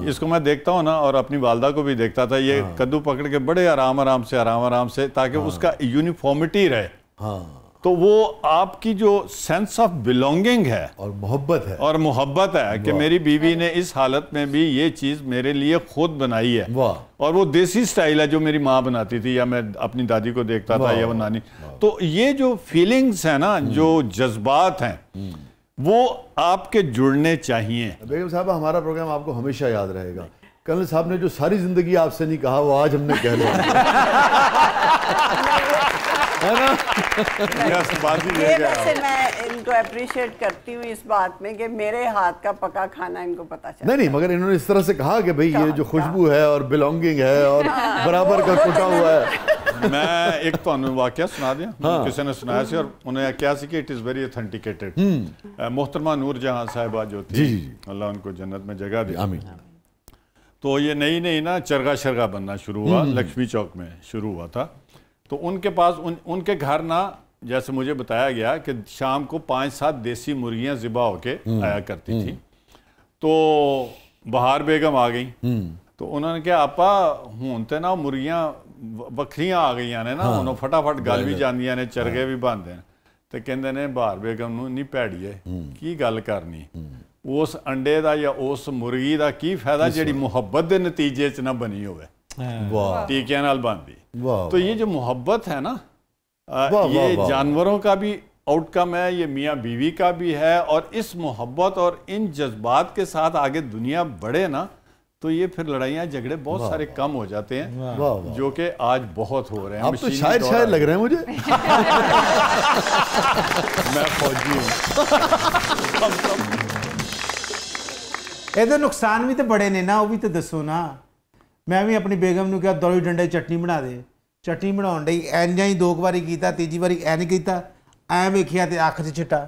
इसको मैं देखता हूँ ना, और अपनी वालदा को भी देखता था, ये कद्दू पकड़ के बड़े आराम आराम से ताकि उसका यूनिफॉर्मिटी रहे। तो वो आपकी जो सेंस ऑफ बिलोंगिंग है और मोहब्बत है कि मेरी बीवी ने इस हालत में भी ये चीज़ मेरे लिए खुद बनाई है। और वो देसी स्टाइल है जो मेरी माँ बनाती थी, या मैं अपनी दादी को देखता था, या वो नानी। तो ये जो फीलिंग्स है ना, जो जज्बात हैं, वो आपके जुड़ने चाहिए। बेगम साहब, हमारा प्रोग्राम आपको हमेशा याद रहेगा। कर्नल साहब ने जो सारी जिंदगी आपसे नहीं कहा, वो आज हमने कह लिया है ना? ये वैसे मैं इनको अप्रिशिएट करती हूँ इस बात में कि मेरे हाथ का पका खाना इनको पता चला। नहीं, मगर इन्होंने इस तरह से कहा कि भाई ये जो खुशबू है और बिलोंगिंग है और बराबर का कुटा हुआ है। मैं एक तो वाकया सुना दिया, किसी ने सुनाया सी, और उन्हें क्या सी कि इट इज़ वेरी ऑथेंटिकेटेड। मोहतरमा नूर जहां साहिबा जो थी, अल्लाह उनको जन्नत में जगह दी, आमीन। तो ये नई ना चरगा शरगा बनना शुरू हुआ, लक्ष्मी चौक में शुरू हुआ था। तो उनके पास उनके घर ना, जैसे मुझे बताया गया कि शाम को 5-7 देसी मुर्गियां ज़िबा होके आया करती थी। तो बहार बेगम आ गई, तो उन्होंने क्या, आपा हूं ते ना मुर्गियां वखरियां आ गई ने ना, उन्होंने फटाफट गल भी जांदियां ने, चरगे भी बनते हैं। तो कहते ने बहार बेगम नूं नहीं भैड़िए की गल करनी, उस अंडे का या उस मुर्गी का की फायदा जिहड़ी मुहब्बत के नतीजे च ना बनी होवे, टीकियां नाल बनदी। तो ये जो मोहब्बत है ना, ये जानवरों का भी आउटकम है, ये मियाँ बीवी का भी है। और इस मोहब्बत और इन जज्बात के साथ आगे दुनिया बढ़े ना, तो ये फिर लड़ाइयाँ झगड़े बहुत सारे कम हो जाते हैं, जो कि आज बहुत हो रहे हैं। आप तो शायर लग रहे हैं मुझे। मैं फौजी हूँ। ਇਹਦੇ ਨੁਕਸਾਨ ਵੀ ਤੇ ਬੜੇ ਨੇ ਨਾ, ਉਹ ਵੀ ਤੇ ਦੱਸੋ ਨਾ। ਮੈਂ ਵੀ ਆਪਣੀ ਬੇਗਮ ਨੂੰ ਕਿਹਾ ਦੌੜੀ ਡੰਡੇ ਚਟਨੀ ਬਣਾ ਦੇ, ਚਟਨੀ ਬਣਾਉਣ ਲਈ ਐਂਜਾਂ ਹੀ 2 ਵਾਰੀ ਕੀਤਾ, ਤੀਜੀ ਵਾਰੀ ਐ ਨਹੀਂ ਕੀਤਾ, ਐ ਵੇਖਿਆ ਤੇ ਅੱਖ 'ਚ ਚਿੱਟਾ।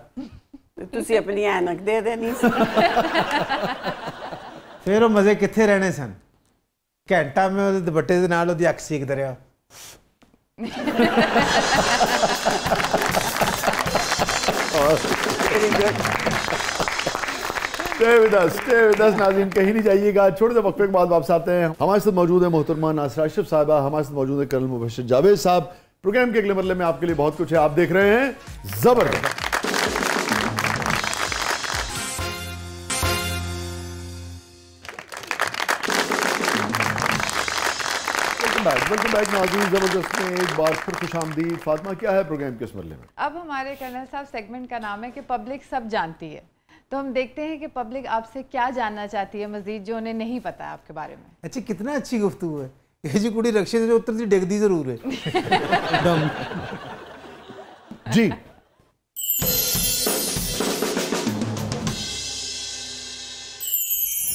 ਤੁਸੀਂ ਆਪਣੀ ਐਨਕ ਦੇ ਦੇਣੀ ਸੀ। ਫਿਰ ਉਹ ਮਜ਼ੇ ਕਿੱਥੇ ਰਹਿਣੇ ਸਨ। ਘੰਟਾ ਮੈਂ ਉਹਦੇ ਦੁਪੱਟੇ ਦੇ ਨਾਲ ਉਹਦੀ ਅੱਖ ਸੇਕਦਾ ਰਿਹਾ। Stay with us, नाज़रीन, कहीं नहीं जाइएगा। छोटे से वक्फे के बाद वापस आते हैं। हमारे साथ मौजूद है मोहतरमा नासरा अशरफ साहिबा, हमारे साथ मौजूद है कर्नल मुबशर जावेद साहब। प्रोग्राम के अगले मरले में आपके लिए बहुत कुछ है। आप देख रहे हैं जबरदस्त। वेलकम बैक नाज़रीन, ज़बरदस्त में एक बार फिर खुशामदीद। फातिमा, क्या है प्रोग्राम के इस मरले में? अब हमारे कर्नल साहब सेगमेंट का नाम है कि पब्लिक सब जानती है, तो हम देखते हैं कि पब्लिक आपसे क्या जानना चाहती है मजीद जो उन्हें नहीं पता है आपके बारे में। अच्छा, कितना अच्छी गुफ्तगू है। ये जी कुड़ी रक्शे से उत्तर दी डिगदी जरूर है। जी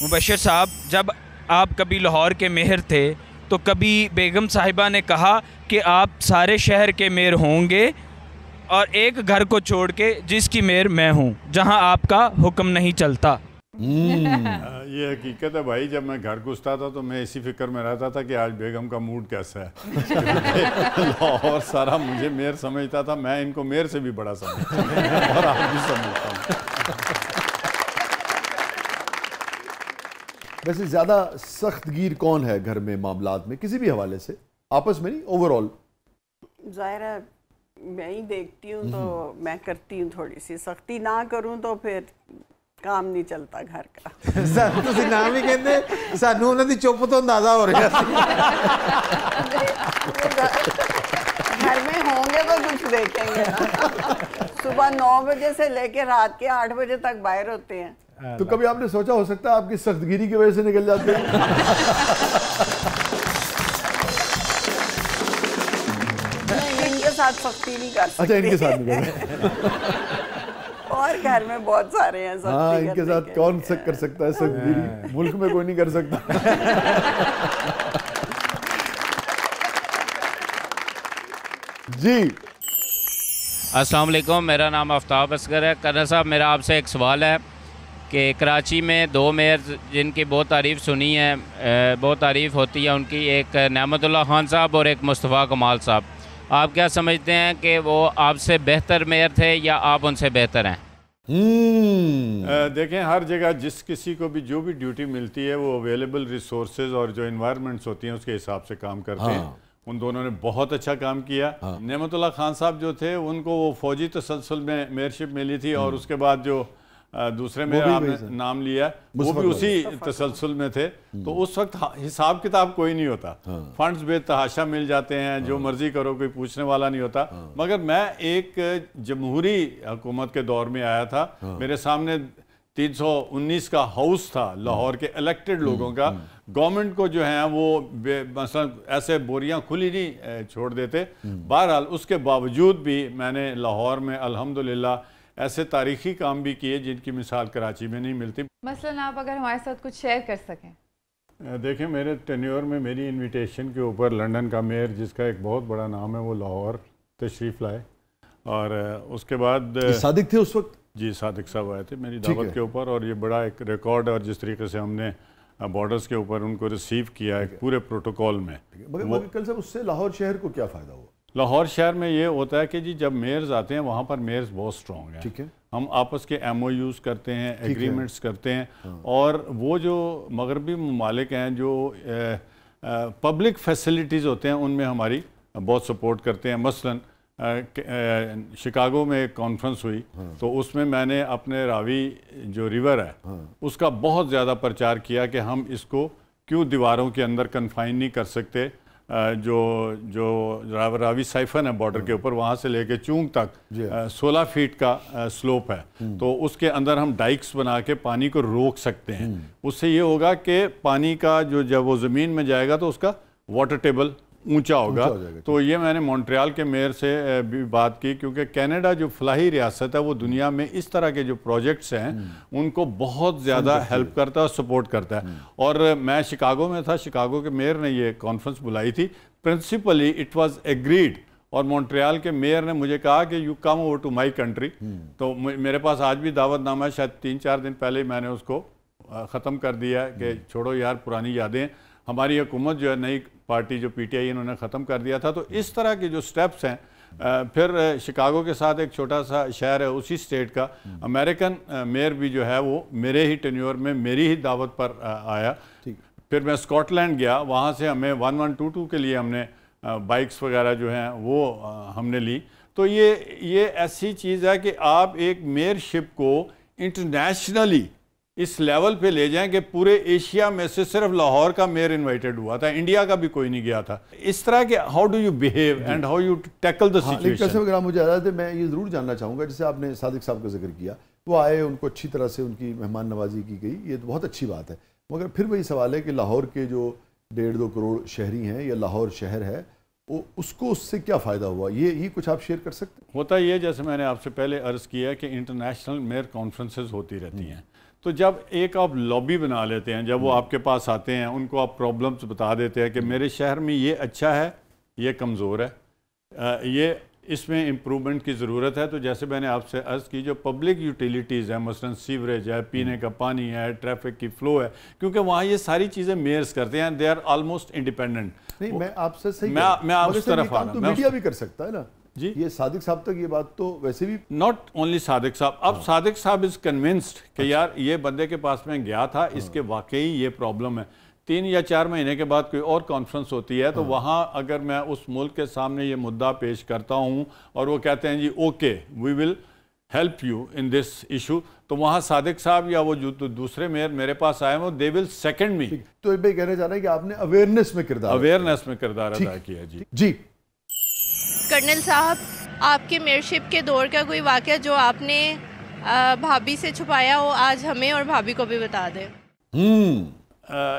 मुबशर साहब, जब आप कभी लाहौर के मेयर थे तो कभी बेगम साहिबा ने कहा कि आप सारे शहर के मेयर होंगे और एक घर को छोड़ के जिसकी मेयर मैं हूँ, जहाँ आपका हुक्म नहीं चलता। ये हकीकत है भाई, जब मैं घर घुसता था तो मैं इसी फिक्र में रहता था कि आज बेगम का मूड कैसा है। लाहौर सारा मुझे मेयर समझता था, मैं इनको मेयर से भी बड़ा समझता हूँ और आप भी समझता हूँ। वैसे ज़्यादा सख्त गिर कौन है घर में मामलात में, किसी भी हवाले से, आपस में नहीं, ओवरऑल? ज़ाहिर है मैं ही देखती हूँ तो मैं करती हूँ, थोड़ी सी सख्ती ना करूँ तो फिर काम नहीं चलता घर का। ਤੁਸੀਂ ਨਾਮ ਹੀ ਕਹਿੰਦੇ, ਸਾਨੂੰ ਉਹਨਾਂ ਦੀ ਚੁੱਪ ਤੋਂ ਅੰਦਾਜ਼ਾ हो रहा है। घर में होंगे तो कुछ देखेंगे ना। सुबह 9 बजे से लेकर रात के 8 बजे तक बाहर होते हैं। तो कभी आपने सोचा हो सकता है आपकी सख्तगिरी की वजह से निकल जाते हैं? इनके साथ सख्ती नहीं कर सकते। अच्छा, इनके साथ नहीं कर। और घर में बहुत सारे हैं सख्ती हाँ, इनके करने साथ के कौन लिए। कर सकता है सख्तगिरी? मुल्क में कोई नहीं कर सकता। जी अस्सलाम वालेकुम, मेरा नाम आफ्ताब असगर है। कर्नल साहब, मेरा आपसे एक सवाल है कि कराची में 2 मेयर जिनकी बहुत तारीफ़ सुनी है, बहुत तारीफ़ होती है उनकी, एक नेमतुल्लाह खान साहब और एक मुस्तफ़ा कमाल साहब, आप क्या समझते हैं कि वो आपसे बेहतर मेयर थे या आप उनसे बेहतर हैं? देखें, हर जगह जिस किसी को भी जो भी ड्यूटी मिलती है वो अवेलेबल रिसोर्सेज और जो इन्वायरमेंट्स होती हैं उसके हिसाब से काम करते हैं। उन दोनों ने बहुत अच्छा काम किया। नेमतुल्लाह खान साहब जो थे उनको वो फौजी तसलसल में मेयरशिप मिली थी और उसके बाद जो दूसरे मेयर आपने नाम लिया वो भी उसी तसलसल में थे। तो उस वक्त हिसाब किताब कोई नहीं होता, फंड्स बेतहाशा मिल जाते हैं, जो मर्जी करो, कोई पूछने वाला नहीं होता। मगर मैं एक जमहूरी हुकूमत के दौर में आया था, मेरे सामने 319 का हाउस था लाहौर के इलेक्टेड लोगों का। गवर्नमेंट को जो है वो मसलन ऐसे बोरियां खुली नहीं छोड़ देते। बहरहाल उसके बावजूद भी मैंने लाहौर में अल्हम्दुलिल्लाह ऐसे तारीखी काम भी किए जिनकी मिसाल कराची में नहीं मिलती। मसलन आप अगर हमारे साथ कुछ शेयर कर सकें। देखें, मेरे टेन्योर में मेरी इनविटेशन के ऊपर लंदन का मेयर, जिसका एक बहुत बड़ा नाम है, वो लाहौर तशरीफ़ लाए और उसके बाद सादिक थे उस वक्त? जी, सादिक साहब आए थे मेरी दावत के ऊपर और ये बड़ा एक रिकॉर्ड और जिस तरीके से हमने बॉर्डर्स के ऊपर उनको रिसीव किया है पूरे प्रोटोकॉल में। मगर कल साहब, उससे लाहौर शहर को क्या फ़ायदा हुआ? लाहौर शहर में ये होता है कि जी जब मेयर्स आते हैं वहाँ पर मेयर्स बहुत स्ट्रॉन्ग हैं। ठीक है, हम आपस के MOUs करते हैं, एग्रीमेंट्स करते हैं और वो जो मगरबी ममालिक हैं जो पब्लिक फैसिलिटीज़ होते हैं उनमें हमारी बहुत सपोर्ट करते हैं। मसलन शिकागो में एक कॉन्फ्रेंस हुई तो उसमें मैंने अपने रावी जो रिवर है उसका बहुत ज़्यादा प्रचार किया कि हम इसको क्यों दीवारों के अंदर कन्फाइन नहीं कर सकते। जो रावी साइफन है बॉर्डर के ऊपर, वहाँ से लेके चूंग तक 16 फीट का स्लोप है, तो उसके अंदर हम डाइक्स बना के पानी को रोक सकते हैं। उससे ये होगा कि पानी का जब वो ज़मीन में जाएगा तो उसका वाटर टेबल ऊंचा होगा। तो ये मैंने मॉन्ट्रियल के मेयर से भी बात की, क्योंकि कनाडा जो फलाही रियासत है वो दुनिया में इस तरह के जो प्रोजेक्ट्स हैं उनको बहुत ज़्यादा हेल्प करता है और सपोर्ट करता है। और मैं शिकागो में था, शिकागो के मेयर ने ये कॉन्फ्रेंस बुलाई थी। प्रिंसिपली इट वाज एग्रीड और मॉन्ट्रियल के मेयर ने मुझे कहा कि you come over to my country. तो मेरे पास आज भी दावतनामा है, शायद 3-4 दिन पहले मैंने उसको ख़त्म कर दिया कि छोड़ो यार पुरानी यादें। हमारी हुकूमत जो है, नई पार्टी जो PTI इन्होंने ख़त्म कर दिया था। तो इस तरह के जो स्टेप्स हैं, फिर शिकागो के साथ एक छोटा सा शहर है उसी स्टेट का, अमेरिकन मेयर भी जो है वो मेरे ही टेन्योर में मेरी ही दावत पर आया। फिर मैं स्कॉटलैंड गया, वहाँ से हमें 1122 के लिए हमने बाइक्स वगैरह जो हैं वो हमने ली। तो ये ऐसी चीज़ है कि आप एक मेयरशिप को इंटरनेशनली इस लेवल पे ले जाएं कि पूरे एशिया में से सिर्फ लाहौर का मेयर इनवाइटेड हुआ था, इंडिया का भी कोई नहीं गया था। इस तरह के how do you behave and how you tackle the situation. अगर मुझे याद है, मैं ये ज़रूर जानना चाहूँगा, जैसे आपने सादिक साहब का जिक्र किया, वो आए, उनको अच्छी तरह से उनकी मेहमान नवाजी की गई, ये तो बहुत अच्छी बात है, मगर फिर वही सवाल है कि लाहौर के जो 1.5-2 करोड़ शहरी हैं या लाहौर शहर है, वो उसको उससे क्या फ़ायदा हुआ, ये कुछ आप शेयर कर सकते हैं? होता ये, जैसे मैंने आपसे पहले अर्ज़ किया कि इंटरनेशनल मेयर कॉन्फ्रेंसेस होती रहती हैं, तो जब एक आप लॉबी बना लेते हैं, जब वो आपके पास आते हैं, उनको आप प्रॉब्लम्स बता देते हैं कि मेरे शहर में ये अच्छा है, ये कमज़ोर है, ये इसमें इम्प्रूवमेंट की ज़रूरत है। तो जैसे मैंने आपसे अर्ज़ की, जो पब्लिक यूटिलिटीज़ है, मसलन सीवरेज है, पीने का पानी है, ट्रैफिक की फ़्लो है, क्योंकि वहाँ ये सारी चीज़ें मेयर्स करते हैं, दे आर ऑलमोस्ट इंडिपेंडेंट। नहीं, मैं आपसे सही, मैं आप उस तरफ आ रहा हूँ, मीडिया भी कर सकता है ना जी। ये सादिक साहब तक ये बात तो वैसे भी नॉट ओनली सादिक साहब, अब सादिक साहब इज़ कन्विंस्ड कि यार ये बंदे के पास मैं गया था, इसके वाकई ये प्रॉब्लम है। 3 या 4 महीने के बाद कोई और कॉन्फ्रेंस होती है, तो वहाँ अगर मैं उस मुल्क के सामने ये मुद्दा पेश करता हूँ और वो कहते हैं जी okay we will help you in this issue, तो वहाँ सादिक साहब या वो जो दूसरे मेयर मेरे पास आए वो दे विल सेकंड मी। तो भाई कहना चाह रहा है कि आपने अवेयरनेस में किरदार अदा किया। जी कर्नल साहब, आपके मेयरशिप के दौर का कोई वाक़या जो आपने भाभी से छुपाया हो, आज हमें और भाभी को भी बता दें।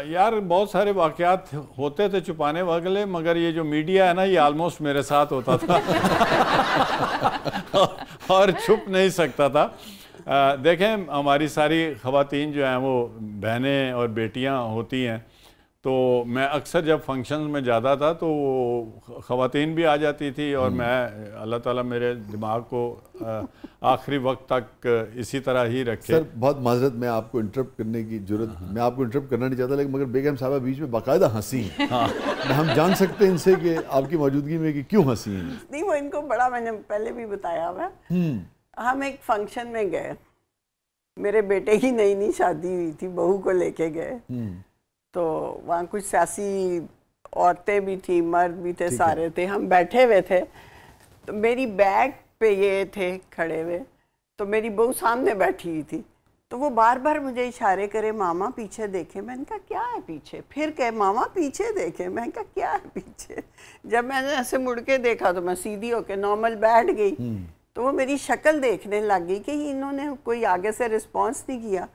यार बहुत सारे वाक़यात होते थे छुपाने वाले, मगर ये जो मीडिया है ना, ये ऑलमोस्ट मेरे साथ होता था और छुप नहीं सकता था। देखें, हमारी सारी ख़वातीन जो हैं वो बहनें और बेटियां होती हैं, तो मैं अक्सर जब फंक्शंस में जाता था तो ख़वातीन भी आ जाती थी, और मैं अल्लाह ताला मेरे दिमाग को आखिरी वक्त तक इसी तरह ही रखे। सर बहुत माजरत, मैं आपको इंटरप्ट करने की जरूरत, मैं आपको इंटरप्ट करना नहीं चाहता, लेकिन मगर बेगम साहबा बीच में बाकायदा हंसी हैं। हाँ, हम जान सकते हैं इनसे कि आपकी मौजूदगी में कि क्यों हंसी हैं? नहीं, वो इनको बड़ा, मैंने पहले भी बताया हुआ। हम एक फंक्शन में गए, मेरे बेटे की नई शादी हुई थी, बहू को लेके गए, तो वहाँ कुछ सियासी औरतें भी थी, मर्द भी थे, सारे थे, हम बैठे हुए थे, तो मेरी बैग पे ये थे खड़े हुए, तो मेरी बहू सामने बैठी हुई थी, तो वो बार बार मुझे इशारे करे, मामा पीछे देखे। मैंने कहा क्या है पीछे? फिर कहे मामा पीछे देखे। मैंने कहा क्या है पीछे? जब मैंने ऐसे मुड़ के देखा तो मैं सीधी होके नॉर्मल बैठ गई, तो वो मेरी शक्ल देखने लग गई कि इन्होंने कोई आगे से रिस्पॉन्स नहीं किया।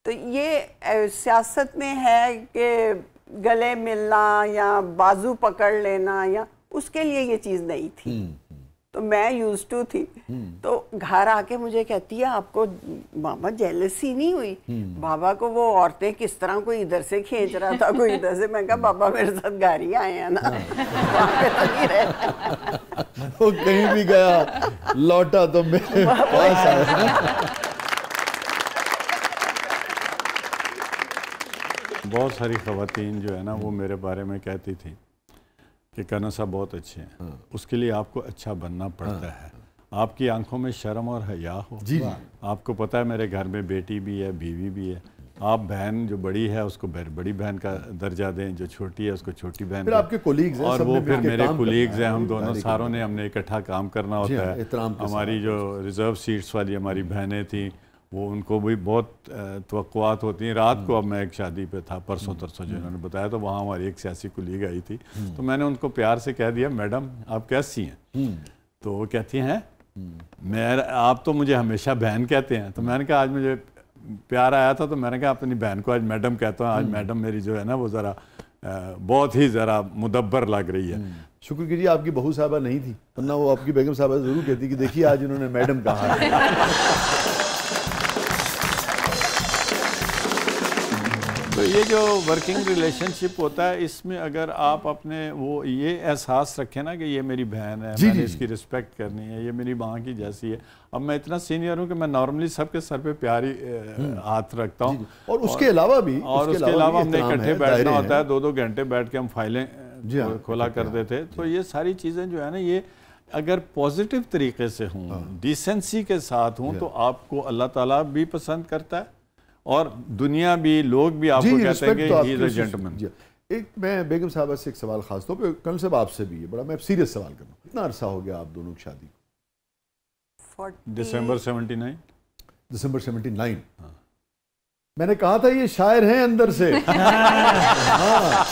तो ये सियासत में है कि गले मिलना या बाजू पकड़ लेना, या उसके लिए ये चीज़ नहीं थी, तो मैं यूज्ड टू थी। तो घर आके मुझे कहती है आपको मामा जेलसी नहीं हुई? बाबा को वो औरतें किस तरह कोई इधर से खींच रहा था, कोई इधर से। मैं कहा बाबा मेरे साथ घर ही आए हैं ना, वहाँ पे तो नहीं रहे। वो कहीं भी गया लौटा तो मेरे पास आया। बहुत सारी ख़वातीन जो है ना वो मेरे बारे में कहती थी कि कर्नल साहब बहुत अच्छे हैं, उसके लिए आपको अच्छा बनना पड़ता है, आपकी आंखों में शर्म और हया हो। जी, आपको पता है मेरे घर में बेटी भी है, बीवी भी है, आप बहन जो बड़ी है उसको बड़ी बहन का दर्जा दें, जो छोटी है उसको छोटी बहन, फिर आपके कोलीग्स हैं, और वो फिर मेरे कोलीग्स हैं, हम दोनों सारों ने हमने इकट्ठा काम करना होता है। हमारी जो रिजर्व सीट्स वाली हमारी बहनें थी, वो उनको भी बहुत तवक्कुआत होती हैं। रात को अब मैं एक शादी पे था, परसों तरसों जो इन्होंने बताया, तो वहाँ हमारी एक सियासी कुलीग आई थी, तो मैंने उनको प्यार से कह दिया मैडम आप कैसी हैं? तो वो कहती हैं आप तो मुझे हमेशा बहन कहते हैं। तो मैंने कहा आज मुझे प्यार आया था, तो मैंने कहा अपनी बहन को आज मैडम कहता हूँ। आज मैडम मेरी जो है ना वो ज़रा बहुत ही ज़रा मुदब्बर लग रही है। शुक्र कीजिए आपकी बहू साहबा नहीं थी, वरना वो आपकी बेगम साहबा ज़रूर कहती कि देखिए आज इन्होंने मैडम कहा है। तो ये जो वर्किंग रिलेशनशिप होता है, इसमें अगर आप अपने वो ये एहसास रखें ना कि ये मेरी बहन है, मैंने इसकी रिस्पेक्ट करनी है, ये मेरी माँ की जैसी है। अब मैं इतना सीनियर हूँ कि मैं नॉर्मली सबके सर पे प्यारी हाथ रखता हूँ, और उसके अलावा भी हमने इकट्ठे बैठना होता है, 2-2 घंटे बैठ के हम फाइलें खोला करते थे। तो ये सारी चीज़ें जो है ना, ये अगर पॉजिटिव तरीके से हों, डिसेंसी के साथ हों, तो आपको अल्लाह ताला भी पसंद करता है और दुनिया भी, लोग भी आपको कहते हैं कि ही इज अ जेंटलमैन। एक मैं बेगम साहबा से एक सवाल खास तौर पे, कर्नल साहब आपसे भी है, बड़ा मैं सीरियस सवाल कर रहा हूँ, कितना अरसा हो गया आप दोनों की शादी को? दिसंबर 79। दिसंबर 79। मैंने कहा था ये शायर हैं अंदर से। हाँ।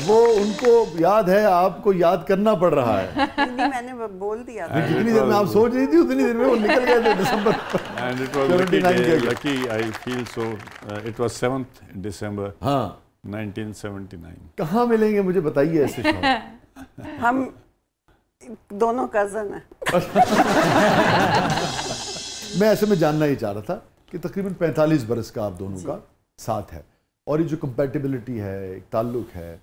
वो उनको याद है, आपको याद करना पड़ रहा है। नहीं, मैंने बोल दिया था। जितनी देर में आप सोच रही थी उतनी देर में वो निकल गए थे दिसंबर। And it was lucky I feel so. It was 7th December. हाँ 1979. कहाँ मिलेंगे मुझे बताइए ऐसे शौक? हम दोनों कजन हैं। मैं ऐसे में जानना ही चाह रहा था कि तकरीबन 45 बरस का आप दोनों का साथ है और ये जो कंपैटिबिलिटी है, एक ताल्लुक है,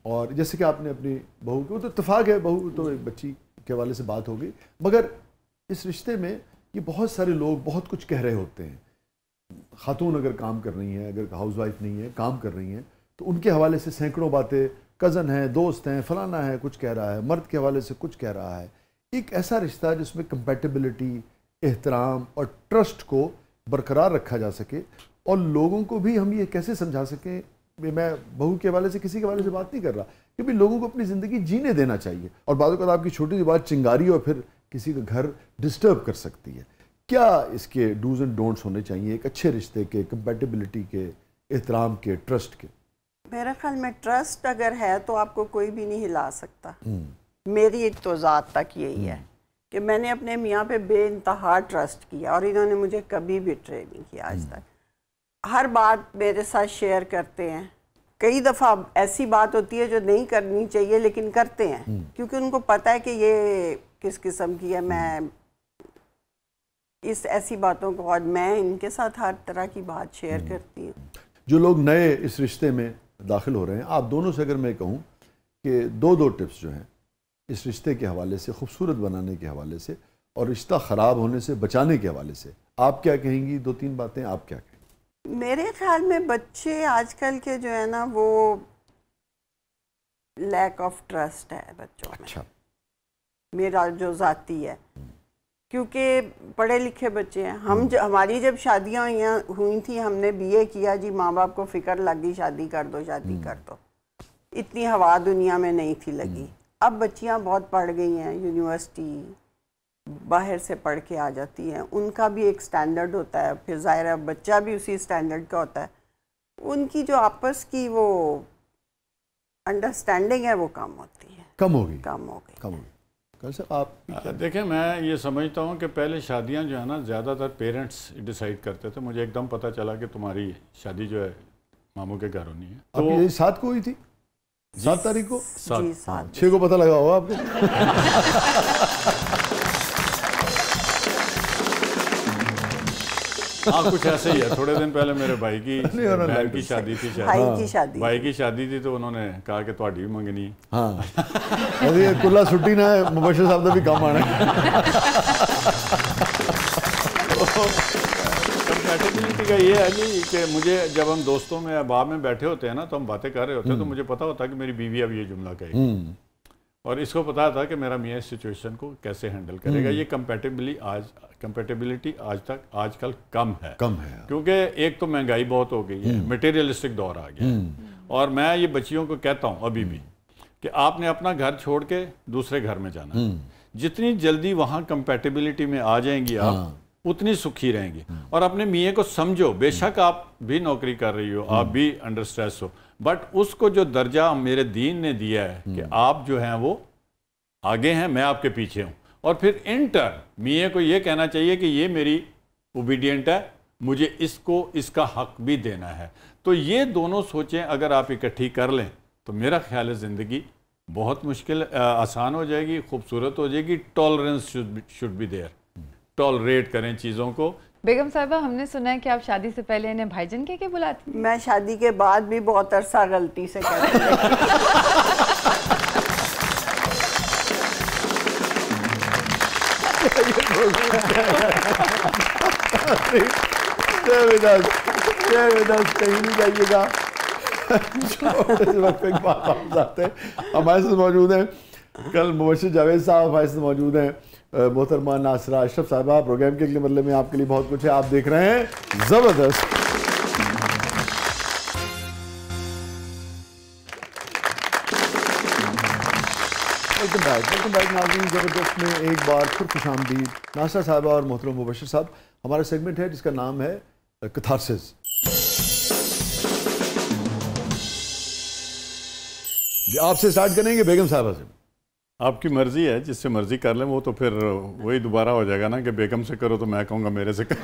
और जैसे कि आपने अपनी बहू को, तो इत्तेफाक है, बहू तो एक बच्ची के हवाले से बात हो गई, मगर इस रिश्ते में ये बहुत सारे लोग बहुत कुछ कह रहे होते हैं। खातून अगर काम कर रही हैं, अगर हाउसवाइफ नहीं है, काम कर रही हैं, तो उनके हवाले से सैकड़ों बातें, कज़न हैं, दोस्त हैं, फलाना है, कुछ कह रहा है, मर्द के हवाले से कुछ कह रहा है। एक ऐसा रिश्ता जिसमें कंपैटिबिलिटी, एहतराम और ट्रस्ट को बरकरार रखा जा सके, और लोगों को भी हम ये कैसे समझा सकें, मैं बहू के हवाले से किसी के हवाले से बात नहीं कर रहा, कि भाई लोगों को अपनी ज़िंदगी जीने देना चाहिए, और बाद में आपकी छोटी सी बात चिंगारी और फिर किसी का घर डिस्टर्ब कर सकती है। क्या इसके डूज एंड डोंट्स होने चाहिए एक अच्छे रिश्ते के, कंपैटिबिलिटी के, एहतराम के, ट्रस्ट के? मेरा ख्याल में ट्रस्ट अगर है तो आपको कोई भी नहीं हिला सकता। मेरी तो ज़ात तक यही है कि मैंने अपने मियाँ पे बेइंतहा ट्रस्ट किया और इन्होंने मुझे कभी बिट्रे नहीं किया आज तक। हर बात मेरे साथ शेयर करते हैं। कई दफ़ा ऐसी बात होती है जो नहीं करनी चाहिए लेकिन करते हैं, क्योंकि उनको पता है कि ये किस किस्म की है। मैं इस ऐसी बातों को, और मैं इनके साथ हर तरह की बात शेयर करती हूँ। जो लोग नए इस रिश्ते में दाखिल हो रहे हैं, आप दोनों से अगर मैं कहूँ कि दो टिप्स जो हैं इस रिश्ते के हवाले से, खूबसूरत बनाने के हवाले से और रिश्ता ख़राब होने से बचाने के हवाले से, आप क्या कहेंगी? 2-3 बातें आप क्या कहेंगी? मेरे ख्याल में बच्चे आजकल के जो है ना, वो लैक ऑफ ट्रस्ट है बच्चों में। अच्छा। मेरा जो ज़ाती है, क्योंकि पढ़े लिखे बच्चे हैं हम। हमारी जब शादियाँ हुई थी, हमने BA किया जी, माँ बाप को फिक्र लग गई शादी कर दो, शादी कर दो। इतनी हवा दुनिया में नहीं थी लगी। अब बच्चियाँ बहुत पढ़ गई हैं, यूनिवर्सिटी बाहर से पढ़ के आ जाती हैं, उनका भी एक स्टैंडर्ड होता है, फिर ज़ाहिर है बच्चा भी उसी स्टैंडर्ड का होता है। उनकी जो आपस की वो अंडरस्टैंडिंग है वो कम होती है, कम होगी। कल से आप देखें, मैं ये समझता हूँ कि पहले शादियाँ जो है ना ज़्यादातर पेरेंट्स डिसाइड करते थे। मुझे एकदम पता चला कि तुम्हारी शादी जो है मामू के घर होनी है, तो ये 7 को हुई थी, 7 तारीख को। 7 6 को पता लगा होगा आपको। हाँ, कुछ ऐसे ही है। थोड़े दिन पहले मेरे भाई की बहन की शादी थी, भाई की शादी थी, तो उन्होंने कहा कि तुम्हारी भी मंगनी। हाँ, अरे कुल्ला छुट्टी ना है, मुबशिर साहब ने भी काम आना है। कंपैटिबिलिटी का ये है जी कि मुझे जब हम दोस्तों में अहबाब में बैठे होते हैं ना, तो हम बातें कर रहे होते हैं, तो मुझे पता होता है कि मेरी बीवी अब ये जुमला कहेगी, और इसको पता था कि मेरा मियाँ इस सिचुएशन को कैसे हैंडल करेगा। ये कंपैटिबिलिटी आजकल कम है, क्योंकि एक तो महंगाई बहुत हो गई है, मटेरियलिस्टिक दौर आ गया है। और मैं ये बच्चियों को कहता हूँ अभी भी कि आपने अपना घर छोड़ के दूसरे घर में जाना, जितनी जल्दी वहाँ कंपैटिबिलिटी में आ जाएंगी आप, उतनी सुखी रहेंगी। और अपने मियाँ को समझो, बेशक आप भी नौकरी कर रही हो, आप भी अंडर स्ट्रेस हो, बट उसको जो दर्जा मेरे दीन ने दिया है कि आप जो हैं वो आगे हैं, मैं आपके पीछे हूँ। और फिर इन टर्न मियाँ को ये कहना चाहिए कि ये मेरी ओबीडियंट है, मुझे इसको इसका हक भी देना है। तो ये दोनों सोचें अगर आप इकट्ठी कर लें तो मेरा ख्याल है ज़िंदगी बहुत मुश्किल आसान हो जाएगी, खूबसूरत हो जाएगी। Tolerance should be there, tolerate करें चीज़ों को। बेगम साहिबा, हमने सुना है कि आप शादी से पहले इन्हें भाईजान कह के बुलाती। मैं शादी के बाद भी बहुत अरसा गलती से करती कहीं नहीं जाइएगा। हमारे साथ मौजूद हैं कल मुबशिर जावेद साहब, हमारे साथ मौजूद हैं मोहतरमा नासरा अशरफ साहिबा। प्रोग्राम के अगले मतलब में आपके लिए बहुत कुछ है, आप देख रहे हैं ज़बरदस्त। वेलकम बैक नाज़रीन। ज़बरदस्त में एक बार फिर खुशामदीद। नासा साहबा और मोहतरम मुबशिर साहब, हमारा सेगमेंट है जिसका नाम है कैथारसिस। आपसे स्टार्ट करेंगे बेगम साहबा से। आपकी मर्जी है, जिससे मर्जी कर लें, वो तो फिर वही दोबारा हो जाएगा ना कि बेगम से करो तो मैं कहूँगा मेरे से करो।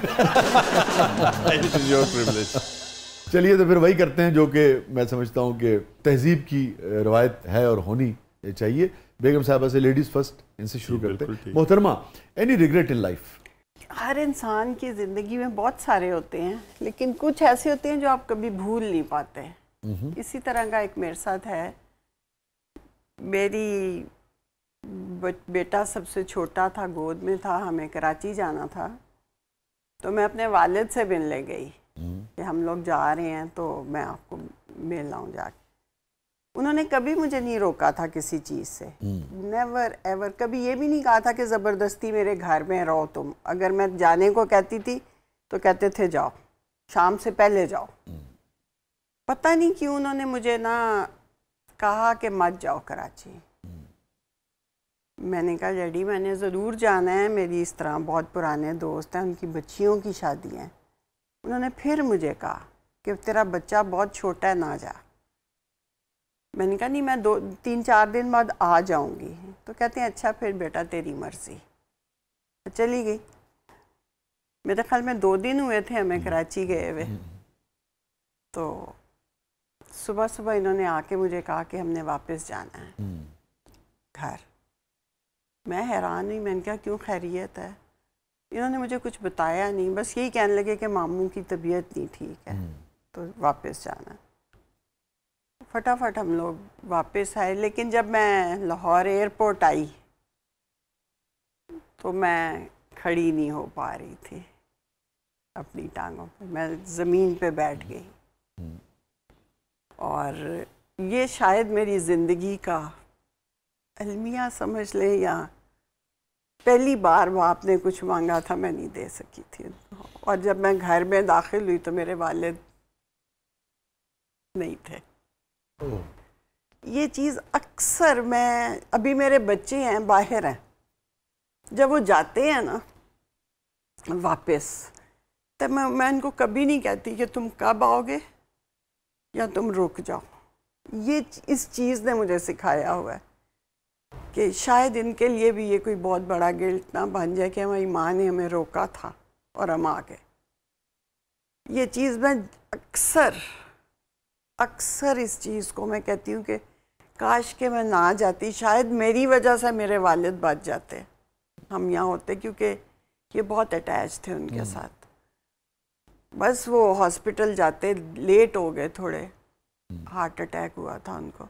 It is your privilege. चलिए तो फिर वही करते हैं जो कि मैं समझता हूँ कि तहजीब की रवायत है और होनी चाहिए। बेगम साहबा से, लेडीज़ फर्स्ट, इनसे शुरू करते हैं। मोहतरमा, एनी रिग्रेट इन लाइफ? हर इंसान की ज़िंदगी में बहुत सारे होते हैं, लेकिन कुछ ऐसे होते हैं जो आप कभी भूल नहीं पाते। इसी तरह का एक मेरे साथ है। मेरी बेटा सबसे छोटा था, गोद में था, हमें कराची जाना था, तो मैं अपने वालिद से मिलने गई कि हम लोग जा रहे हैं तो मैं आपको मिल लाऊं जाके। उन्होंने कभी मुझे नहीं रोका था किसी चीज़ से, नेवर एवर। कभी ये भी नहीं कहा था कि ज़बरदस्ती मेरे घर में रहो तुम। अगर मैं जाने को कहती थी तो कहते थे जाओ, शाम से पहले जाओ। पता नहीं क्यों उन्होंने मुझे ना कहा कि मत जाओ कराची। मैंने कहा डैडी मैंने ज़रूर जाना है, मेरी इस तरह बहुत पुराने दोस्त हैं, उनकी बच्चियों की शादी है। उन्होंने फिर मुझे कहा कि तेरा बच्चा बहुत छोटा है, ना जा। मैंने कहा नहीं, मैं 2-3-4 दिन बाद आ जाऊंगी। तो कहते हैं अच्छा फिर बेटा तेरी मर्ज़ी। तो चली गई। मेरे ख्याल में 2 दिन हुए थे हमें कराची गए हुए। तो सुबह सुबह इन्होंने आके मुझे कहा कि हमने वापस जाना है घर। मैं हैरान हुई, मैंने कहा क्यों, खैरियत है? इन्होंने मुझे कुछ बताया नहीं, बस यही कहने लगे कि मामू की तबीयत नहीं ठीक है तो वापस जाना। फटाफट हम लोग वापस आए। लेकिन जब मैं लाहौर एयरपोर्ट आई तो मैं खड़ी नहीं हो पा रही थी अपनी टांगों पे, मैं ज़मीन पे बैठ गई। और ये शायद मेरी ज़िंदगी का अलमिया समझ लें, या पहली बार बाप ने कुछ मांगा था मैं नहीं दे सकी थी। और जब मैं घर में दाखिल हुई तो मेरे वालिद नहीं थे। ये चीज़ अक्सर मैं, अभी मेरे बच्चे हैं बाहर हैं, जब वो जाते हैं ना वापस, तब मैं इनको कभी नहीं कहती कि तुम कब आओगे या तुम रुक जाओ। ये इस चीज़ ने मुझे सिखाया हुआ है कि शायद इनके लिए भी ये कोई बहुत बड़ा गिल्ट ना बन जाए कि हमारी माँ ने हमें रोका था और हम आ गए। ये चीज़ मैं अक्सर इस चीज़ को मैं कहती हूँ कि काश के मैं ना जाती, शायद मेरी वजह से मेरे वालिद बच जाते, हम यहाँ होते, क्योंकि ये बहुत अटैच थे उनके साथ। बस वो हॉस्पिटल जाते लेट हो गए थोड़े, हार्ट अटैक हुआ था उनको।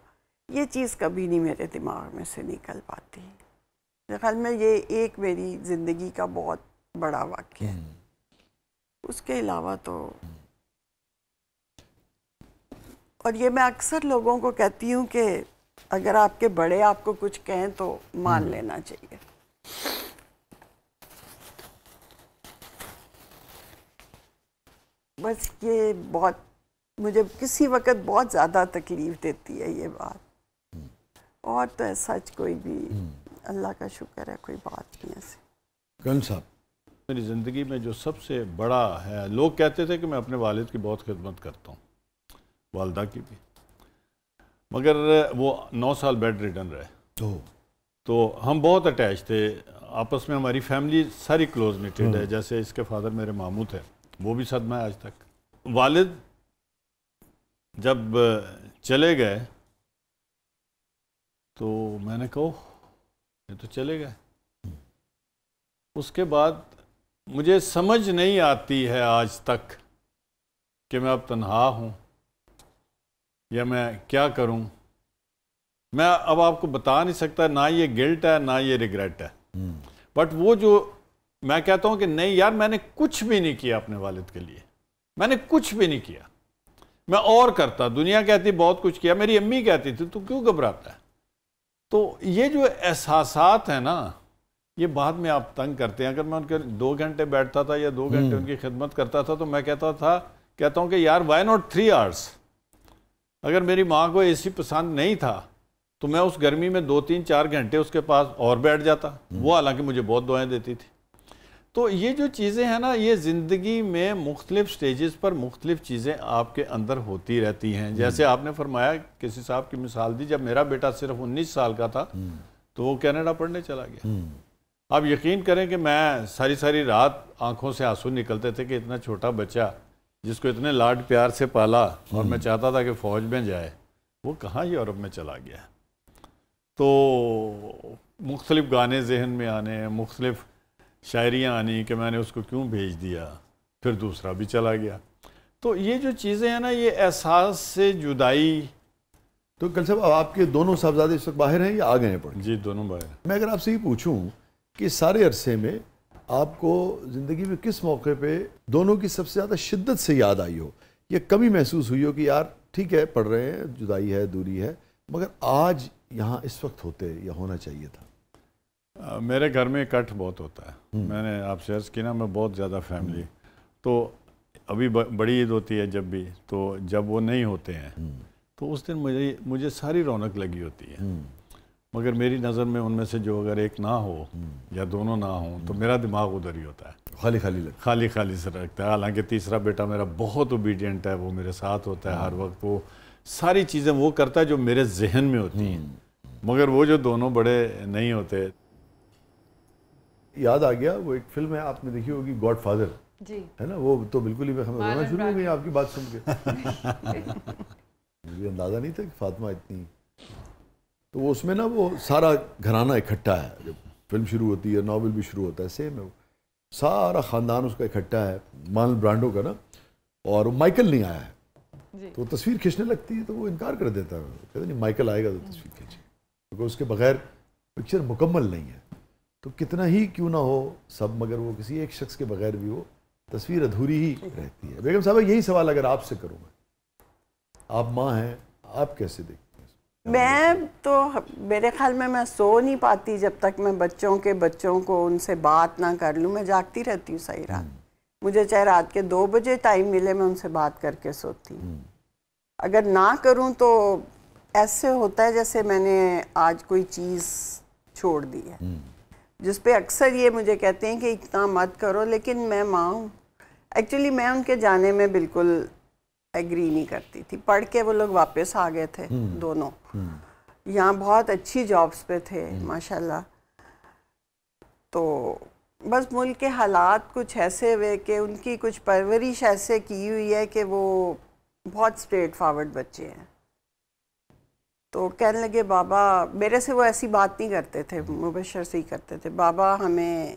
ये चीज़ कभी नहीं मेरे दिमाग में से निकल पाती। मेरे ख्याल में ये एक मेरी ज़िंदगी का बहुत बड़ा वाक़या है। उसके अलावा तो, और ये मैं अक्सर लोगों को कहती हूँ कि अगर आपके बड़े आपको कुछ कहें तो मान लेना चाहिए। बस ये बहुत मुझे किसी वक्त बहुत ज़्यादा तकलीफ़ देती है ये बात। और तो सच कोई भी, अल्लाह का शुक्र है, कोई बात नहीं ऐसी। कौन साहब, मेरी ज़िंदगी में जो सबसे बड़ा है, लोग कहते थे कि मैं अपने वालिद की बहुत खिदमत करता हूँ, वालदा की भी, मगर वो 9 साल बेड रिडन रहे। तो हम बहुत अटैच थे आपस में, हमारी फैमिली सारी क्लोज निटेड है। जैसे इसके फादर मेरे मामू थे, वो भी सदमा है आज तक। वालिद जब चले गए तो मैंने कहा ये तो चले गए। उसके बाद मुझे समझ नहीं आती है आज तक कि मैं अब तन्हा हूँ या मैं क्या करूँ। मैं अब आपको बता नहीं सकता, ना ये गिल्ट है ना ये रिग्रेट है, बट वो जो मैं कहता हूँ कि नहीं यार, मैंने कुछ भी नहीं किया अपने वालिद के लिए, मैंने कुछ भी नहीं किया, मैं और करता। दुनिया कहती बहुत कुछ किया, मेरी अम्मी कहती थी तू क्यों घबराता है। तो ये जो एहसासात है ना, ये बाद में आप तंग करते हैं। अगर मैं उनके 2 घंटे बैठता था या 2 घंटे उनकी खिदमत करता था तो मैं कहता हूँ कि यार वाई नॉट 3 आवर्स। अगर मेरी माँ को एसी पसंद नहीं था तो मैं उस गर्मी में 2-3-4 घंटे उसके पास और बैठ जाता, वो हालांकि मुझे बहुत दुआएं देती थी। तो ये जो चीज़ें हैं ना, ये ज़िंदगी में मुख्तलिफ स्टेजेस पर मुख्तलिफ चीज़ें आपके अंदर होती रहती हैं। जैसे आपने फरमाया, किसी साहब की मिसाल दी, जब मेरा बेटा सिर्फ 19 साल का था तो वो कनाडा पढ़ने चला गया। आप यकीन करें कि मैं सारी सारी रात आंखों से आंसू निकलते थे कि इतना छोटा बच्चा जिसको इतने लाड प्यार से पाला और मैं चाहता था कि फ़ौज में जाए, वो कहाँ यूरोप में चला गया। तो मुख्तलिफ गाने जहन में आने, मुख्तलिफ शायरियाँ आनी कि मैंने उसको क्यों भेज दिया, फिर दूसरा भी चला गया। तो ये जो चीज़ें हैं ना, ये एहसास से जुदाई। तो कल साहब, आपके दोनों साहबजादे इस वक्त बाहर हैं या आ गए हैं पढ़? जी, दोनों बाहर। मैं अगर आपसे ये पूछूं कि सारे अरसे में आपको ज़िंदगी में किस मौके पे दोनों की सबसे ज़्यादा शिद्दत से याद आई हो, या कमी महसूस हुई हो कि यार ठीक है पढ़ रहे हैं, जुदाई है, दूरी है, मगर आज यहाँ इस वक्त होते या होना चाहिए था? मेरे घर में इकट्ठ बहुत होता है। मैंने आपसे अर्ज़ की ना, मैं बहुत ज़्यादा फैमिली, तो अभी बड़ी ईद होती है जब भी, तो जब वो नहीं होते हैं तो उस दिन मुझे सारी रौनक लगी होती है। मगर मेरी नज़र में उनमें से जो अगर एक ना हो या दोनों ना हो तो मेरा दिमाग उधर ही होता है, खाली खाली से रखता है। हालांकि तीसरा बेटा मेरा बहुत ओबीडियंट है, वो मेरे साथ होता है हर वक्त, वो सारी चीज़ें वो करता है जो मेरे जहन में होती हैं, मगर वो जो दोनों बड़े नहीं होते। याद आ गया, वो एक फिल्म है आपने देखी होगी, गॉडफादर जी, है ना, वो तो बिल्कुल ही हमें रोना शुरू हो गई आपकी बात सुन के। मुझे अंदाज़ा नहीं था कि फातिमा इतनी, तो वो उसमें ना वो सारा घराना इकट्ठा है, जब फिल्म शुरू होती है, नॉवल भी शुरू होता है, सेम है, सारा ख़ानदान उसका इकट्ठा है, मार्लन ब्रांडो का ना, और माइकल नहीं आया है, तो तस्वीर खींचने लगती है तो वो इनकार कर देता है, कहता नहीं माइकल आएगा तो तस्वीर खींचे, क्योंकि उसके बगैर पिक्चर मुकम्मल नहीं है। तो कितना ही क्यों ना हो सब, मगर वो किसी एक शख्स के बगैर भी वो तस्वीर अधूरी ही रहती है। बेगम साहब, यही सवाल अगर आपसे करूँ मैं, आप माँ हैं, आप कैसे देखते हैं? मैं तो, मेरे ख्याल में मैं सो नहीं पाती जब तक मैं बच्चों को उनसे बात ना कर लूँ। मैं जागती रहती हूँ सारी रात, मुझे चाहे रात के 2 बजे टाइम मिले, मैं उनसे बात करके सोती हूँ। अगर ना करूँ तो ऐसे होता है जैसे मैंने आज कोई चीज़ छोड़ दी है, जिस पे अक्सर ये मुझे कहते हैं कि इतना मत करो, लेकिन मैं माँ हूँ। एक्चुअली मैं उनके जाने में बिल्कुल एग्री नहीं करती थी। पढ़ के वो लोग वापस आ गए थे दोनों, यहाँ बहुत अच्छी जॉब्स पे थे माशाल्लाह। तो बस मुल्क के हालात कुछ ऐसे हुए कि उनकी कुछ परवरिश ऐसे की हुई है कि वो बहुत स्ट्रेट फॉरवर्ड बच्चे हैं। तो कहने लगे बाबा, मेरे से वो ऐसी बात नहीं करते थे, मुबशर से ही करते थे, बाबा हमें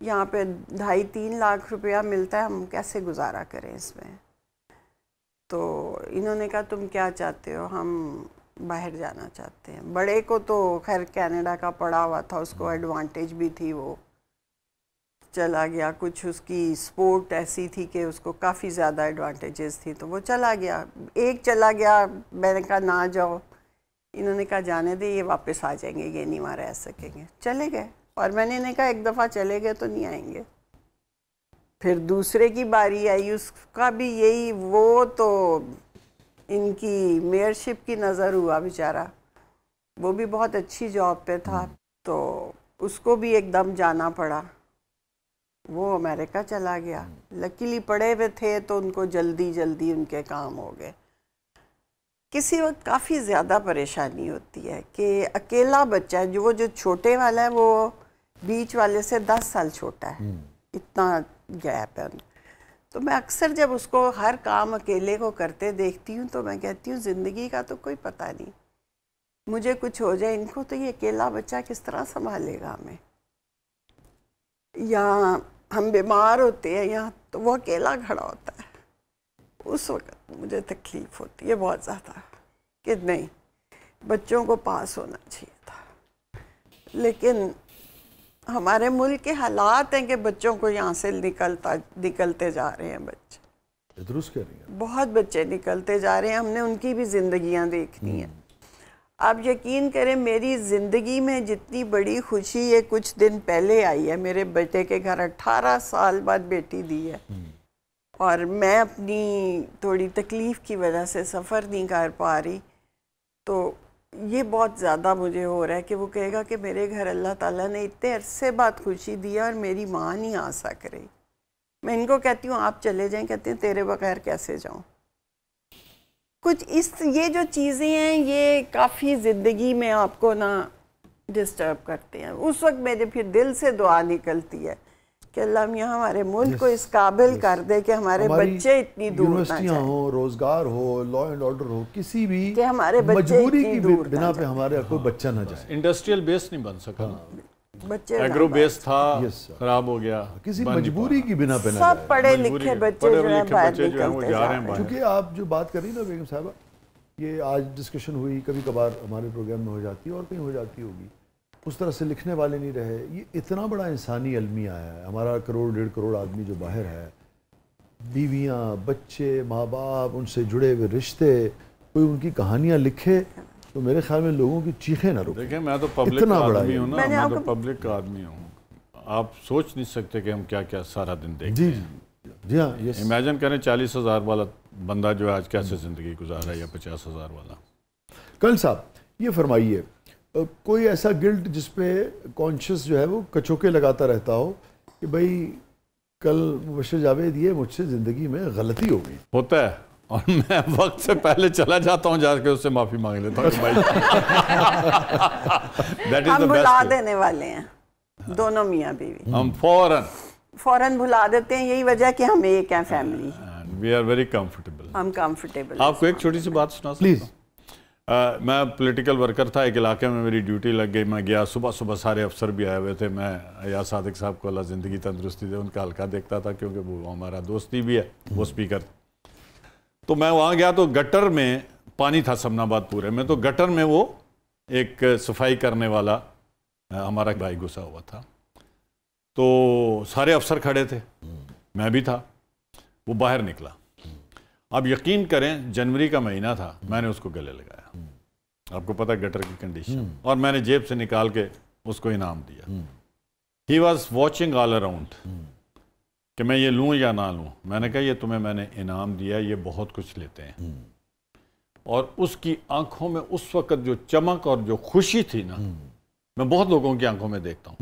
यहाँ पे 2.5-3 लाख रुपया मिलता है, हम कैसे गुजारा करें इसमें। तो इन्होंने कहा तुम क्या चाहते हो? हम बाहर जाना चाहते हैं। बड़े को तो खैर कनाडा का पड़ा हुआ था, उसको एडवांटेज भी थी, वो चला गया। कुछ उसकी स्पोर्ट ऐसी थी कि उसको काफ़ी ज़्यादा एडवांटेजेस थी, तो वो चला गया। एक चला गया, मैंने कहा ना जाओ, इन्होंने कहा जाने दे, ये वापस आ जाएंगे, ये नहीं वहाँ रह सकेंगे। चले गए, और मैंने इन्हें कहा एक दफ़ा चले गए तो नहीं आएंगे। फिर दूसरे की बारी आई, उसका भी यही, वो तो इनकी मेयरशिप की नज़र हुआ बेचारा, वो भी बहुत अच्छी जॉब पे था, तो उसको भी एकदम जाना पड़ा, वो अमेरिका चला गया। लकीली पढ़े हुए थे तो उनको जल्दी जल्दी उनके काम हो गए। किसी वक्त काफ़ी ज़्यादा परेशानी होती है कि अकेला बच्चा है, वो जो छोटे वाला है वो बीच वाले से 10 साल छोटा है, इतना गैप है। तो मैं अक्सर जब उसको हर काम अकेले को करते देखती हूँ तो मैं कहती हूँ ज़िंदगी का तो कोई पता नहीं, मुझे कुछ हो जाए, इनको तो ये अकेला बच्चा किस तरह संभालेगा हमें। या हम बीमार होते हैं यहाँ, तो वो अकेला खड़ा होता है, उस वक्त मुझे तकलीफ़ होती है बहुत ज़्यादा कि नहीं, बच्चों को पास होना चाहिए था। लेकिन हमारे मुल्क के हालात हैं कि बच्चों को यहाँ से निकलते जा रहे हैं बच्चे, दुरुस्त कह रही हैं, बहुत बच्चे निकलते जा रहे हैं। हमने उनकी भी ज़िंदगियाँ देखनी हैं। आप यकीन करें, मेरी ज़िंदगी में जितनी बड़ी खुशी ये कुछ दिन पहले आई है, मेरे बेटे के घर 18 साल बाद बेटी दी है, और मैं अपनी थोड़ी तकलीफ़ की वजह से सफ़र नहीं कर पा रही, तो ये बहुत ज़्यादा मुझे हो रहा है कि वो कहेगा कि मेरे घर अल्लाह ताला ने इतने अरसे बाद खुशी दिया और मेरी माँ नहीं आ सक रही। मैं इनको कहती हूँ आप चले जाएं, कहते हैं तेरे बगैर कैसे जाऊँ। कुछ इस ये जो चीज़ें हैं ये काफ़ी ज़िंदगी में आपको ना डिस्टर्ब करते हैं। उस वक्त मेरे फिर दिल से दुआ निकलती है कि अल्लाह मियाँ हमारे मुल्क को इस काबिल कर दे कि हमारे बच्चे इतनी दूर ना यूनिवर्सिटियाँ हो, रोजगार हो, लॉ एंड ऑर्डर हो, किसी भी कि हमारे बच्चे मजबूरी इतनी की दूर बिना पे हमारे कोई बच्चा ना जाए। इंडस्ट्रियल बेस नहीं बन सका, बच्चे एग्रो बेस था, Yes, sir. खराब हो गया, किसी बन नहीं मजबूरी पा की बिना पे ना सब जाए। पढ़े मजबूरी लिखे के बच्चे जो है बच्चे बाहर जो हैं वो निकलते जा रहे हैं बाहर। क्योंकि आप जो बात कर रही ना बेगम साहबा, ये आज डिस्कशन हुई, कभी कभार हमारे प्रोग्राम में हो जाती है और कहीं हो जाती होगी, उस तरह से लिखने वाले नहीं रहे। ये इतना बड़ा इंसानी अलमिया है, हमारा करोड़ 1.5 करोड़ आदमी जो बाहर है, बीवियाँ, बच्चे, माँ बाप, उनसे जुड़े हुए रिश्ते, कोई उनकी कहानियाँ लिखे तो मेरे ख्याल में लोगों की चीखें ना रुकें। देखें मैं तो पब्लिक इतना बड़ा आदमी हूँ ना, मैंने मैं तो आपको- पब्लिक का आदमी हूँ। आप सोच नहीं सकते कि हम क्या क्या सारा दिन देखते जी हैं। जी हाँ, यस। इमेजिन करें 40,000 वाला बंदा जो है आज कैसे ज़िंदगी गुजार रहा है, या 50,000 वाला। कर्नल साहब ये फरमाइए, कोई ऐसा गिल्ट जिस पे कॉन्शियस जो है वो कचोके लगाता रहता हो कि भाई कल मुबश्शिर जावेद ये मुझसे ज़िंदगी में गलती हो गई? होता है, और मैं वक्त से पहले चला जाता हूँ, जाके उससे माफ़ी मांग लेता हूँ कि भाई दैट इज हम द भुला बेस्ट। देने वाले हैं दोनों मियाँ बीवी, हम फौरन भुला देते हैं। यही वजह कि हम एक हैं family, we are very comfortable. हम कंफर्टेबल। आपको एक छोटी सी बात सुना सकता प्लीज। हूँ? मैं पॉलिटिकल वर्कर था, एक इलाके में मेरी ड्यूटी लग गई, मैं गया, सुबह सुबह सारे अफसर भी आए हुए थे। मैं या सादिक साहब को अल्लाह ज़िंदगी तंदुरुस्ती दे, उनका हल्का देखता था क्योंकि वो हमारा दोस्ती भी है, वो स्पीकर। तो मैं वहाँ गया तो गटर में पानी था समनाबाद पूरे में, तो गटर में वो एक सफाई करने वाला हमारा भाई घुसा हुआ था, तो सारे अफसर खड़े थे, मैं भी था। वो बाहर निकला, अब यकीन करें जनवरी का महीना था, मैंने उसको गले लगाया। आपको पता है गटर की कंडीशन, और मैंने जेब से निकाल के उसको इनाम दिया। He was watching all around कि मैं ये लूँ या ना लूँ। मैंने कहा ये तुम्हें मैंने इनाम दिया, ये बहुत कुछ लेते हैं। और उसकी आंखों में उस वक्त जो चमक और जो खुशी थी ना, मैं बहुत लोगों की आंखों में देखता हूँ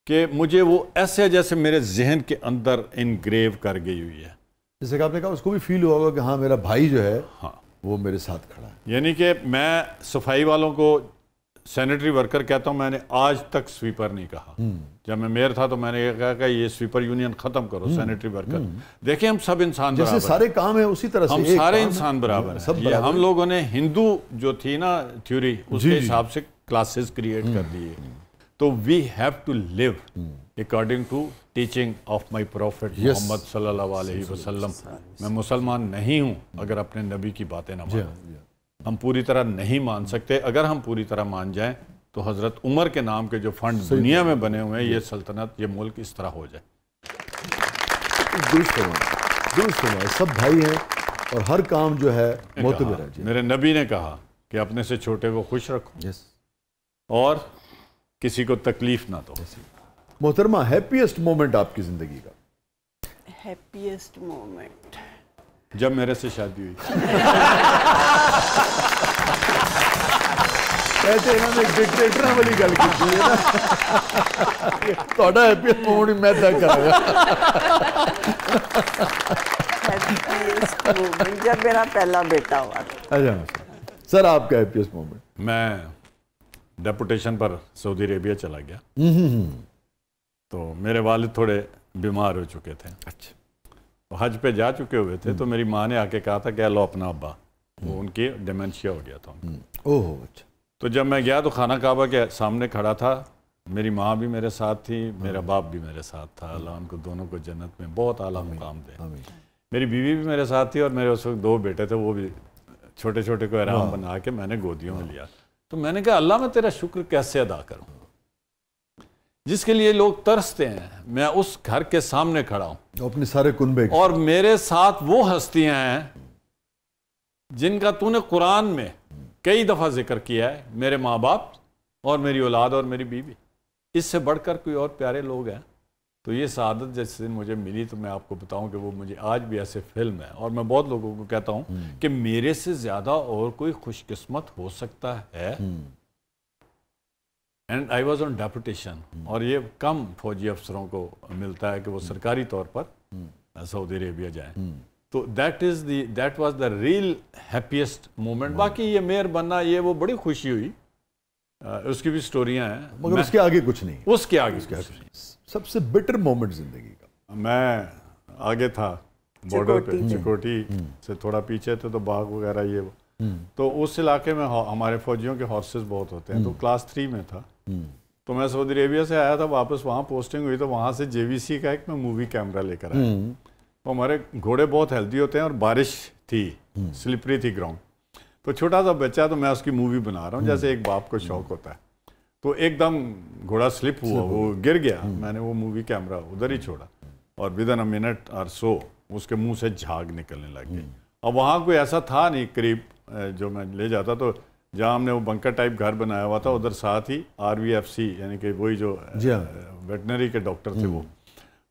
कि मुझे वो ऐसे जैसे मेरे जहन के अंदर इनग्रेव कर गई हुई है। जैसे कि आपने कहा उसको भी फील हुआ होगा कि हाँ मेरा भाई जो है हाँ, वो मेरे साथ खड़ा है। यानी कि मैं सफाई वालों को सैनिटरी वर्कर कहता हूँ, मैंने आज तक स्वीपर नहीं कहा। जब मैं मेयर था तो मैंने ये कहा कि ये स्वीपर यूनियन खत्म करो, सैनिटरी वर्कर। देखिए हम सब इंसान जैसे बराबर सारे काम है उसी तरह से हम एक सारे काम है। इंसान बराबर सब हैं। ये बराबर हम हैं। लोगों ने हिंदू जो थी ना थ्योरी, उसके जी, जी। हिसाब से क्लासेस क्रिएट कर दिए। तो we have to live according to teaching of my prophet Muhammad सल्लल्लाहु अलैहि वसल्लम। मैं मुसलमान नहीं हूँ अगर अपने नबी की बातें ना मानूं। हम पूरी तरह नहीं मान सकते। अगर हम पूरी तरह मान जाएं तो हज़रत उमर के नाम के जो फंड दुनिया में बने हुए हैं, ये सल्तनत, ये मुल्क इस तरह हो जाए। दुरुस्त है, सब भाई हैं और हर काम जो है मोतबर है। जी। मेरे नबी ने कहा कि अपने से छोटे को खुश रखो यस। और किसी को तकलीफ ना दो। मोहतरमा, हैप्पीएस्ट मोमेंट आपकी जिंदगी का? हैप्पीएस्ट मोमेंट जब मेरे से शादी हुई। कहते हैं ना, एक डिक्टेटर वाली गल की है ना। ਤੁਹਾਡਾ हैप्पीएस्ट मोमेंट मैं तय करूंगा। हैप्पीएस्ट मोमेंट जब मेरा पहला बेटा हुआ था। अच्छा सर, आपका हैप्पीएस्ट मोमेंट? मैं डेपुटेशन पर सऊदी अरेबिया चला गया, तो मेरे वालिद थोड़े बीमार हो चुके थे। अच्छा। तो हज पे जा चुके हुए थे, तो मेरी माँ ने आके कहा था कि लो अपना अब्बा, वो उनकी डिमेंशिया हो गया था उनको। ओह अच्छा। तो जब मैं गया तो खाना काबा के सामने खड़ा था, मेरी माँ भी मेरे साथ थी, मेरा बाप भी मेरे साथ था। अल्लाह उनको दोनों को जन्नत में बहुत आला मुकाम दे। मेरी बीवी भी मेरे साथ थी और मेरे उस वक्त 2 बेटे थे, वो भी छोटे छोटे को आराम बना के मैंने गोदियों में लिया। तो मैंने कहा अल्लाह मैं तेरा शुक्र कैसे अदा करूं, जिसके लिए लोग तरसते हैं। मैं उस घर के सामने खड़ा हूं, अपने सारे कुनबे और मेरे साथ वो हस्तियां हैं जिनका तूने कुरान में कई दफा जिक्र किया है, मेरे माँ बाप और मेरी औलाद और मेरी बीवी। इससे बढ़कर कोई और प्यारे लोग हैं? तो ये सआदत जिस दिन मुझे मिली तो मैं आपको बताऊं कि वो मुझे आज भी ऐसे फिल्म है, और मैं बहुत लोगों को कहता हूं कि मेरे से ज़्यादा और कोई खुशकिस्मत हो सकता है। And I was on deputation, और ये कम फौजी अफसरों को मिलता है कि वो सरकारी तौर पर सऊदी अरेबिया जाएं। तो that was the real happiest moment. बाकी ये मेयर बनना, ये वो बड़ी खुशी हुई, उसकी भी स्टोरियां हैं, मगर उसके आगे कुछ नहीं। उसके आगे कुछ नहीं। सबसे बिटर मोमेंट जिंदगी का? मैं आगे था बॉर्डर पे, चिकोटी से थोड़ा पीछे थे, तो बाग वगैरह ये वो, तो उस इलाके में हमारे फौजियों के हॉर्सेस बहुत होते हैं। तो क्लास 3 में था, तो मैं सऊदी अरेबिया से आया था वापस, वहाँ पोस्टिंग हुई, तो वहाँ से JVC का एक मैं मूवी कैमरा लेकर आया। तो हमारे घोड़े बहुत हेल्दी होते हैं और बारिश थी, स्लिपरी थी ग्राउंड, तो छोटा सा बच्चा, तो मैं उसकी मूवी बना रहा हूँ जैसे एक बाप को शौक होता है। तो एकदम घोड़ा स्लिप हुआ, वो गिर गया। मैंने वो मूवी कैमरा उधर ही छोड़ा, और विदिन अ मिनट और सो उसके मुंह से झाग निकलने लग गई। अब वहाँ कोई ऐसा था नहीं करीब जो मैं ले जाता, तो जहाँ हमने वो बंकर टाइप घर बनाया हुआ था, उधर साथ ही RVFC यानी कि वही जो वेटनरी के डॉक्टर थे वो,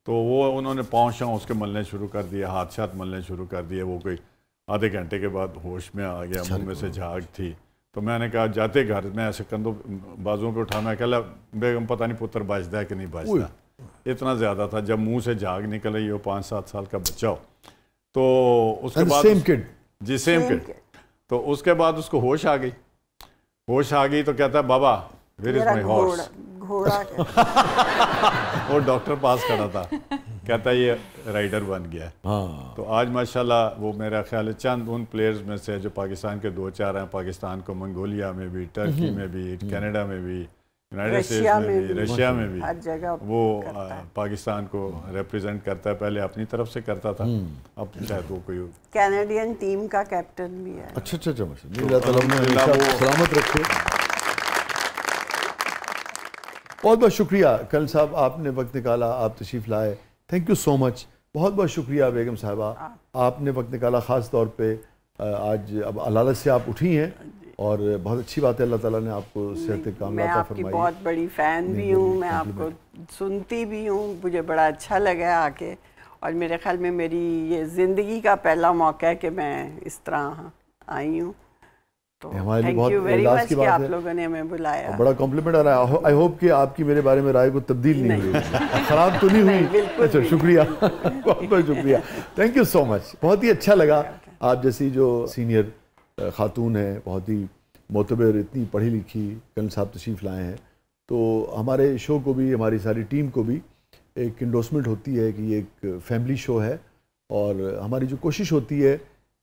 तो वो उन्होंने पाँव उसके मलने शुरू कर दिए, हाथ शाथ मलने शुरू कर दिए। वो कोई आधे घंटे के बाद होश में आ गया, मुंह में से झाग थी। तो मैंने कहा जाते घर में ऐसे कंधों बाजुओं पे उठाना, कहला बेगम पता नहीं पुत्र बचता है कि नहीं बचता, इतना ज़्यादा था। जब मुंह से झाग निकल रही हो, 5-7 साल का बच्चा हो, तो उसके बाद सेम किड, जी सेम किड, तो उसके बाद उसको होश आ गई। होश आ गई तो कहता है बाबा वेयर इज माय हॉर्स, घोड़ा वो डॉक्टर पास खड़ा था, कहता है ये राइडर बन गया है। तो आज माशाल्लाह वो मेरा ख्याल है चंद उन प्लेयर्स में से जो पाकिस्तान के 2-4 हैं। पाकिस्तान को मंगोलिया में भी, टर्की में भी, कनाडा में भी, यूनाइटेड स्टेट्स में भी, रशिया में भी, हर जगह वो पाकिस्तान को रिप्रेजेंट करता है। पहले अपनी तरफ से करता था, अब शायद वो कोई कैनेडियन टीम का कैप्टन भी है। अच्छा, अल्लाह ताला उन्हें सलामत रखे। बहुत बहुत शुक्रिया कल साहब, आपने वक्त निकाला, आप तशरीफ़ लाए, थैंक यू सो मच। बहुत बहुत शुक्रिया बेगम साहिबा, आपने वक्त निकाला, ख़ास तौर पे आज अब अलालत से आप उठी हैं, और बहुत अच्छी बात है, अल्लाह ताला ने आपको सेहत कामयाब मैं आपकी बहुत बड़ी फ़ैन भी हूँ, मैं आपको सुनती भी हूँ, मुझे बड़ा अच्छा लगा आके, और मेरे ख्याल में मेरी ये ज़िंदगी का पहला मौका है कि मैं इस तरह आई हूँ। तो थैंक यू वेरी मच कि आप लोगों ने हमें बुलाया। बड़ा कॉम्प्लीमेंट आ रहा है। आई होप कि आपकी मेरे बारे में राय को तब्दील नहीं हुई, ख़राब तो नहीं हुई। अच्छा, शुक्रिया, बहुत बहुत शुक्रिया, थैंक यू सो मच। बहुत ही अच्छा लगा, आप जैसी जो सीनियर खातून है, बहुत ही मोतबर, इतनी पढ़ी लिखी, कल साहब तशरीफ़ लाए हैं, तो हमारे शो को भी, हमारी सारी टीम को भी एक इंडोर्समेंट होती है कि ये एक फैमिली शो है, और हमारी जो कोशिश होती है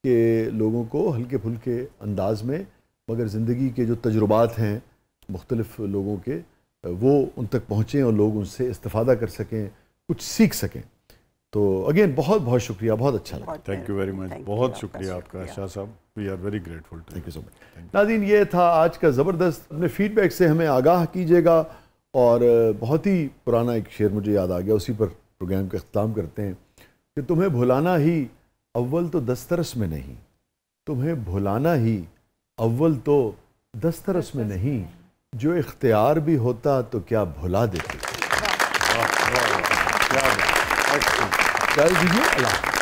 कि लोगों को हल्के फुल्के अंदाज में, मगर ज़िंदगी के जो तजुर्बात हैं मुख्तलिफ लोगों के, वो उन तक पहुँचें और लोग उनसे इस्तिफ़ादा कर सकें, कुछ सीख सकें। तो अगेन बहुत बहुत शुक्रिया, बहुत अच्छा लगा। थैंक यू वेरी मच, बहुत शुक्रिया आपका शाह साहब, we are very grateful. Thank you so much. नाज़रीन, ये था आज का ज़बरदस्त। अपने फीडबैक से हमें आगाह कीजिएगा, और बहुत ही पुराना एक शेर मुझे याद आ गया, उसी पर प्रोग्राम का इख्तिताम करते हैं कि तुम्हें भुलाना ही अव्वल तो दस्तरस में नहीं, तुम्हें भुलाना ही अव्वल तो दस्तरस में नहीं, जो इख्तियार भी होता तो क्या भुला देते। क्या दीजिए। अल्लाह।